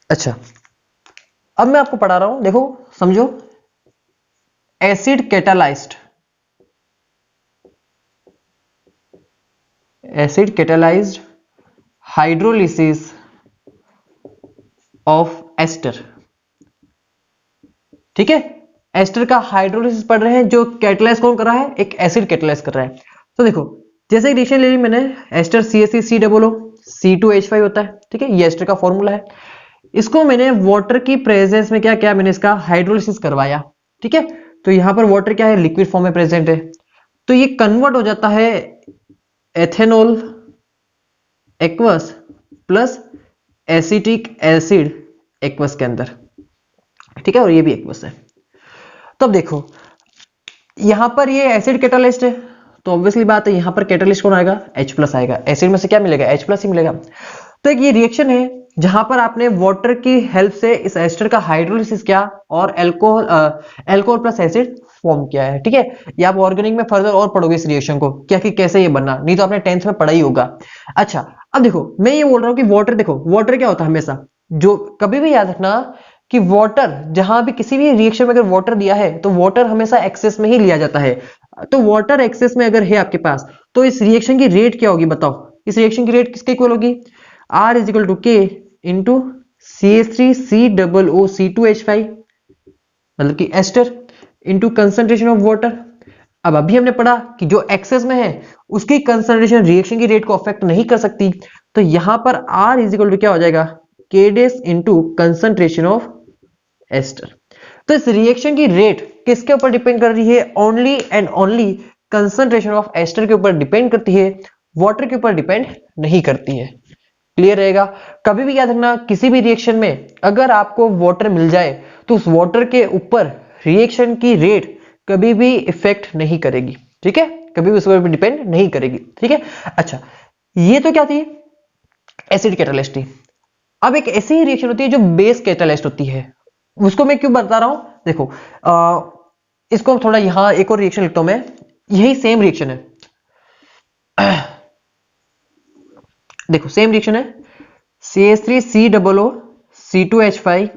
अच्छा अब मैं आपको पढ़ा रहा हूं, देखो समझो। Acid catalysed hydrolysis of ester, ठीक है। एस्टर का हाइड्रोलिसिस पढ़ रहे हैं, जो कैटालाइज कौन कर रहा है, एक एसिड कैटालाइज कर रहा है। तो देखो जैसे रिएक्शन ले ली मैंने, एस्टर CaC+COO C2H5 होता है, ठीक है, ये एस्टर का फॉर्मूला है। इसको मैंने वाटर की प्रेजेंस में क्या किया, मैंने इसका हाइड्रोलिसिस करवाया, ठीक है। तो यहां पर वाटर क्या है, लिक्विड फॉर्म में प्रेजेंट है, तो ये कन्वर्ट हो जाता है ethanol aqueous plus acetic acid aqueous के अंदर, ठीक है, और ये भी एक्वस है। तो अब देखो यहां पर ये एसिड कैटालिस्ट है, तो ऑब्वियसली बात है यहां पर कैटालिस्ट कौन आएगा, H+ आएगा। एसिड में से क्या मिलेगा, H+ ही मिलेगा। तो एक ये रिएक्शन है जहां पर आपने वाटर की हेल्प से इस एस्टर का हाइड्रोलिसिस किया और अल्कोहल प्लस एसिड फॉर्म किया है, ठीक है। ये आप ऑर्गेनिक में फर्दर और पढ़ोगे इस रिएक्शन को, क्या कि कैसे ये बनना, नहीं तो आपने 10th में पढ़ा ही होगा। अच्छा अब देखो मैं ये बोल रहा हूं कि वाटर, देखो वाटर क्या होता है हमेशा, जो कभी भी याद रखना कि वाटर जहां भी किसी भी रिएक्शन में अगर वाटर दिया है तो वाटर हमेशा एक्सेस में ही लिया जाता है। तो वाटर एक्सेस में अगर है आपके पास तो इस रिएक्शन की रेट क्या होगी बताओ, इस रिएक्शन की रेट किसके इक्वल होगी, R is equal to K into CH3COO C2H5 मतलब कि ester into concentration of water. अब अभी हमने पढ़ा कि जो एक्सेस में है उसकी कंसंट्रेशन रिएक्शन की रेट को अफेक्ट नहीं कर सकती, तो यहां पर R इज इक्वल टू क्या हो जाएगा, K dash into concentration of ester. तो इस रिएक्शन की रेट किसके ऊपर डिपेंड कर रही है, only and only concentration of ester के ऊपर डिपेंड करती है, वाटर के ऊपर डिपेंड नहीं करती है। क्लियर रहेगा। कभी भी याद रखना किसी भी रिएक्शन में अगर आपको वाटर मिल जाए तो उस वाटर के ऊपर रिएक्शन की रेट कभी भी इफेक्ट नहीं करेगी, ठीक है, कभी भी उस पर डिपेंड नहीं करेगी, ठीक है। अच्छा, ये तो क्या थी, एसिड कैटालिस्ट थी। अब एक ऐसी ही रिएक्शन होती है जो बेस कैटालिस्ट होती है, उसको मैं क्यों बता रहा हूं, देखो इसको थोड़ा यहां एक और रिएक्शन लिखता हूं मैं, यही सेम रिएक्शन है, देखो सेम रिएक्शन है, CH3COO C2H5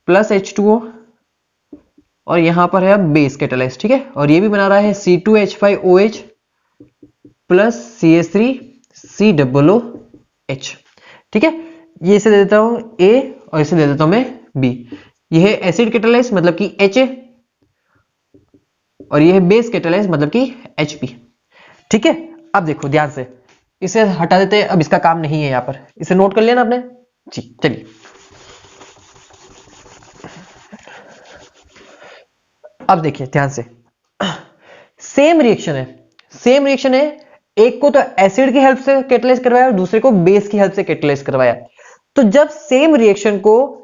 प्लस H2O और यहां पर है अब बेस कैटालाइज, ठीक है, और ये भी बना रहा है C2H5OH प्लस CH3COOH, ठीक है। ये इसे दे देता हूं A और इसे दे देता हूं मैं B। यह है एसिड कैटालाइज मतलब कि Ha और यह है बेस कैटालाइज मतलब कि Hp, ठीक है। अब देखो ध्यान से, इसे हटा देते हैं, अब इसका काम नहीं है यहां पर, इसे नोट कर लिया ना आपने जी। चलिए अब देखिए ध्यान से, सेम रिएक्शन है, सेम रिएक्शन है, एक को तो एसिड की हेल्प से कैटालाइज करवाया और दूसरे को बेस की हेल्प से कैटालाइज करवाया। तो जब सेम रिएक्शन को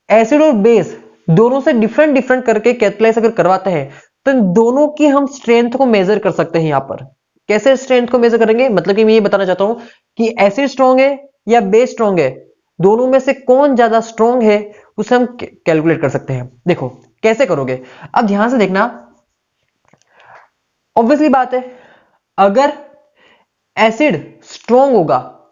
एसिड और बेस दोनों से डिफरेंट डिफरेंट करके कैटालाइज अगर करवाते हैं तो इन दोनों की हम स्ट्रेंथ को मेजर कर सकते हैं। यहां पर कैसे स्ट्रेंथ को मेजर करेंगे, मतलब कि मैं ये बताना चाहता हूं कि एसिड स्ट्रॉन्ग है या बेस स्ट्रॉन्ग है, दोनों में से कौन ज्यादा स्ट्रॉन्ग है उसे हम कैलकुलेट कर सकते हैं। देखो कैसे करोगे, अब ध्यान से देखना, ऑब्वियसली बात है, अगर एसिड स्ट्रॉन्ग होगा,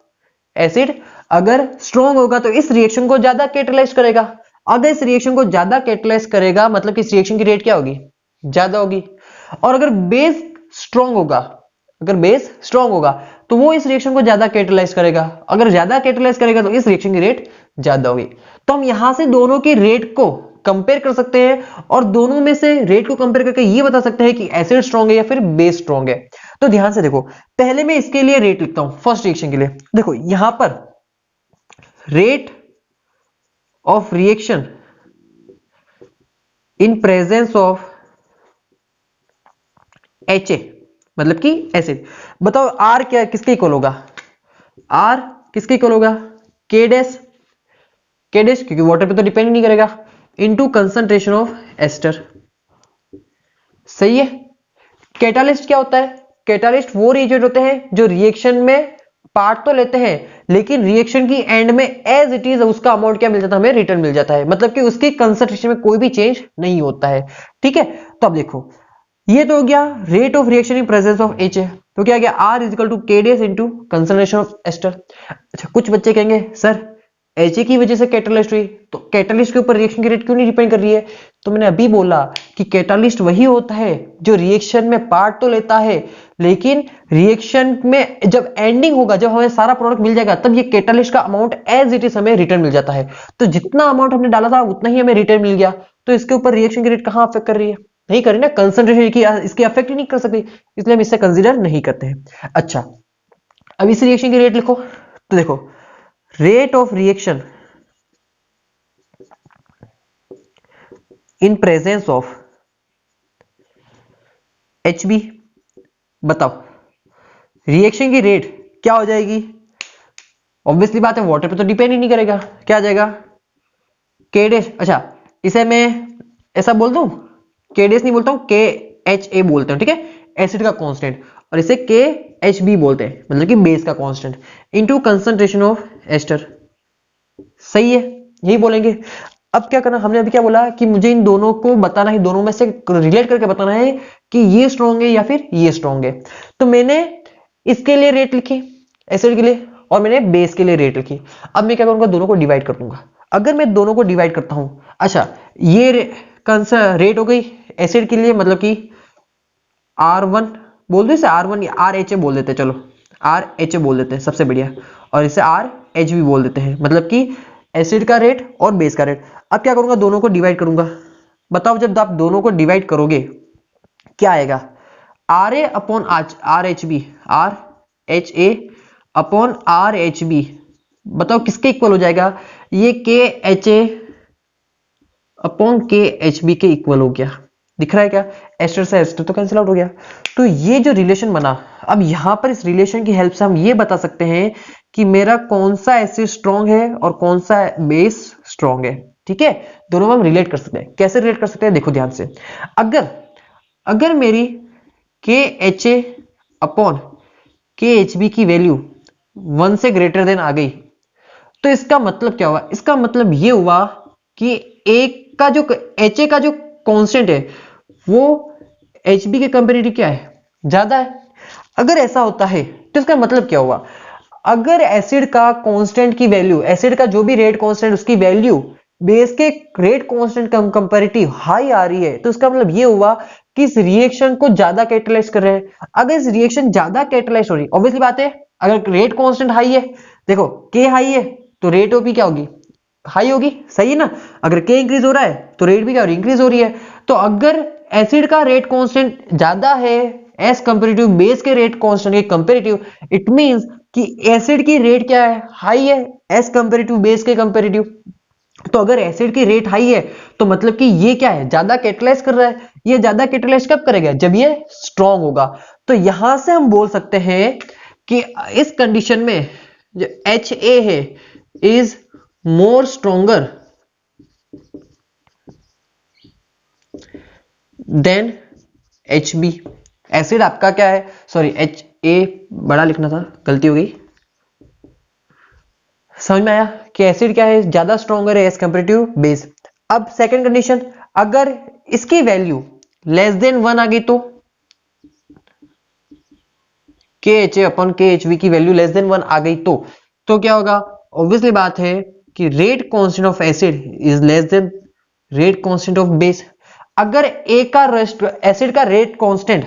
एसिड अगर स्ट्रॉन्ग होगा तो इस रिएक्शन को ज्यादा कैटालाइज करेगा। अगर इस रिएक्शन को ज्यादा कैटालाइज करेगा मतलब कि इस रिएक्शन की रेट क्या होगी, ज्यादा होगी। और अगर बेस स्ट्रॉन्ग होगा, अगर बेस स्ट्रॉन्ग होगा तो वो इस रिएक्शन को ज्यादा कैटालाइज करेगा, अगर ज्यादा कैटालाइज करेगा तो इस रिएक्शन की रेट ज्यादा होगी। तो हम यहां से दोनों की रेट को कंपेयर कर सकते हैं और दोनों में से रेट को कंपेयर करके ये बता सकते हैं कि एसिड स्ट्रॉन्ग है या फिर बेस स्ट्रॉन्ग है। तो ध्यान से देखो, पहले मैं इसके लिए रेट लिखता हूं फर्स्ट रिएक्शन के लिए। देखो यहां पर rate of reaction in presence of HA मतलब कि एसिड, बताओ R क्या किसके इक्वल होगा, R किसके इक्वल होगा, K डैश, K डैश क्योंकि वाटर पे तो डिपेंड नहीं करेगा, इनटू कंसंट्रेशन ऑफ एस्टर, सही है। कैटालिस्ट क्या होता है, कैटालिस्ट वो रिएजेंट होते हैं जो रिएक्शन में पार्ट तो लेते हैं लेकिन रिएक्शन की एंड में एज इट इज उसका अमाउंट क्या मिल जाता है, हमें रिटर्न मिल जाता है, मतलब कि उसकी कंसंट्रेशन में कोई भी चेंज नहीं होता है, ठीक है। तो अब देखो ये तो हो गया rate of reaction in presence of H है, तो क्या गया R is equal to K dash into concentration of ester. अच्छा कुछ बच्चे कहेंगे सर HA की वजह से कैटालिस्ट हुई, तो कैटालिस्ट के ऊपर रिएक्शन की रेट क्यों नहीं डिपेंड कर रही है, तो मैंने अभी बोला कि कैटालिस्ट वही होता है जो रिएक्शन में पार्ट तो लेता है लेकिन रिएक्शन में जब एंडिंग होगा, जब हमें सारा प्रोडक्ट मिल जाएगा तब ये कैटालिस्ट का अमाउंट एज इट इज हमें रिटर्न मिल जाता है। तो जितना अमाउंट हमने डाला था उतना ही हमें रिटर्न मिल गया, तो इसके ऊपर रिएक्शन की रेट कहां अफेक्ट कर रही है, नहीं कर रही ना, कंसंट्रेशन की इसकी अफेक्ट ही नहीं कर सकती, इसलिए हम इसे कंसीडर नहीं करते हैं। अच्छा अब इस रिएक्शन की रेट लिखो, तो देखो rate of reaction in presence of HB, बताओ रिएक्शन की रेट क्या हो जाएगी, ऑब्वियसली बात है वाटर पे तो डिपेंड ही नहीं करेगा, क्या आ जाएगा K डैश। अच्छा इसे मैं ऐसा बोल दूं, K डैश नहीं बोलता हूं, KHA बोलते हैं, ठीक है, एसिड का कांस्टेंट, और इसे KHB बोलते हैं मतलब कि बेस का constant into concentration of ester, सही है यही बोलेंगे। अब क्या करना, हमने अभी क्या बोला कि मुझे इन दोनों को बताना है, दोनों में से रिलेट करके बताना है कि ये स्ट्रॉन्ग है या फिर ये स्ट्रॉन्ग है। तो मैंने इसके लिए रेट लिखी एसिड के लिए और मैंने बेस के लिए रेट लिखी। अब मैं क्या करूंगा, दोनों को डिवाइड कर दूंगा। अगर मैं दोनों को डिवाइड करता हूं, अच्छा ये रेट हो गई एसिड के लिए मतलब कि R1 बोल दो, इसे R1 या RHA बोल देते हैं, चलो RHA बोल देते हैं सबसे बढ़िया, और इसे RHB बोल देते हैं मतलब कि एसिड का रेट और बेस का रेट। अब क्या करूंगा, दोनों को डिवाइड करूंगा, बताओ जब आप दोनों को डिवाइड करोगे क्या आएगा, RA upon RHB, RHA upon RHB, बताओ किसके इक्वल हो जाएगा, ये KHA अपॉन KHB के इक्वल हो गया, दिख रहा है क्या, एस्टर से एस्टर तो कैंसिल आउट हो गया। तो ये जो रिलेशन बना, अब यहां पर इस रिलेशन की हेल्प से हम ये बता सकते हैं कि मेरा कौन सा एसिड स्ट्रॉन्ग है और कौन सा बेस स्ट्रॉन्ग है। ठीक है, दोनों में हम रिलेट कर सकते हैं। कैसे रिलेट कर सकते हैं, देखो ध्यान से। अगर मेरी के एच ए अपॉन के एच बी की वैल्यू 1 से ग्रेटर देन आ गई, तो इसका मतलब क्या हुआ, इसका मतलब ये हुआ कि एक का जो एच ए का जो कांस्टेंट है वो एच बी के कंपेरेटिव क्या है, ज्यादा है। अगर ऐसा होता है तो इसका मतलब क्या हुआ, अगर एसिड का कांस्टेंट की वैल्यू, एसिड का जो भी रेट कांस्टेंट उसकी वैल्यू बेस के रेट कांस्टेंट कंपैरेटिव हाई आ रही है, तो इसका मतलब ये हुआ कि इस रिएक्शन को ज्यादा कैटलाइज कर रहे हैं। अगर इस रिएक्शन ज्यादा कैटलाइज हो रही है, ऑब्वियसली बात है, अगर रेट कांस्टेंट हाई है, देखो के हाई है तो रेट ऑफ भी क्या होगी, हाई होगी, सही है ना। अगर के इंक्रीज हो रहा है तो रेट भी क्या हो रही है, इंक्रीज हो रही है। तो अगर एसिड का रेट कांस्टेंट ज्यादा है एज कंपेरेटिव बेस के रेट कांस्टेंट के कंपेरेटिव, इट मींस कि एसिड की रेट क्या है, हाई है एज कंपेरेटिव बेस के कंपेरेटिव। तो अगर एसिड की रेट हाई है तो मतलब कि ये क्या है, ज्यादा कैटलाइज कर रहा है। ये ज्यादा कैटलाइज कब करेगा, जब ये स्ट्रांग होगा। तो यहां से हम बोल सकते हैं कि इस कंडीशन में जो एच ए है is more stronger than H B. Acid आपका क्या है, सॉरी एच ए बड़ा लिखना था, गलती हो गई। समझ में आया कि एसिड क्या है, ज्यादा स्ट्रॉन्गर है एज कंपेरेटिव बेस। अब सेकंड कंडीशन, अगर इसकी वैल्यू लेस देन 1 आ गई तो के एच ए अपॉन के एच बी की वैल्यू लेस देन 1 आ गई तो क्या होगा, ऑब्वियसली बात है कि rate constant of acid is less than rate constant of base. अगर ए का एसिड का रेट कांस्टेंट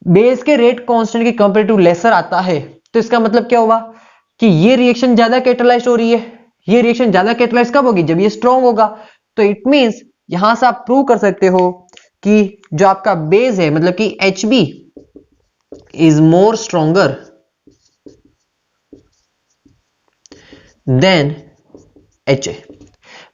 बेस के रेट कांस्टेंट के कंपेरेटिव लेसर आता है, तो इसका मतलब क्या हुआ कि ये रिएक्शन ज्यादा कैटलाइज्ड हो रही है। ये रिएक्शन ज्यादा कैटलाइज्ड कब होगी, जब ये स्ट्रांग होगा। तो इट मींस यहां से आप प्रूव कर सकते हो कि जो आपका बेस है, मतलब कि H B is more stronger than H A.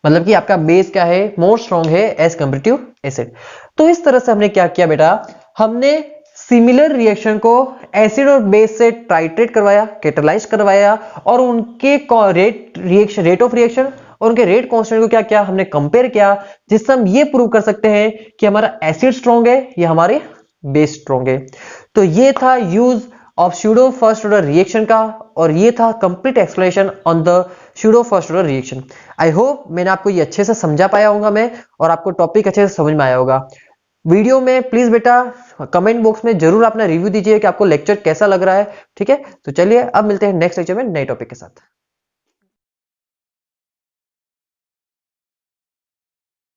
मतलब कि आपका बेस क्या है, मोर स्ट्रॉन्ग है एज कंपेरेटिव एसिड। तो इस तरह से हमने क्या किया बेटा, हमने सिमिलर रिएक्शन को एसिड और बेस से टाइट्रेट करवाया, कैटलाइज करवाया, और उनके रेट ऑफ रिएक्शन और उनके रेट कांस्टेंट को क्या किया, हमने कंपेयर किया, जिससे हम ये प्रूव कर सकते हैं कि हमारा एसिड स्ट्रॉन्ग है या हमारे बेस स्ट्रॉन्ग है। तो ये था use of pseudo first order reaction का, और ये था complete explanation on the pseudo first order reaction. I hope मैंने आपको ये अच्छे से समझा पाया होगा मैं, और आपको टॉपिक अच्छे से समझ में आया होगा। वीडियो में प्लीज बेटा कमेंट बॉक्स में जरूर अपना रिव्यू दीजिए कि आपको लेक्चर कैसा लग रहा है, ठीक है। तो चलिए अब मिलते हैं नेक्स्ट लेक्चर में नए टॉपिक के साथ।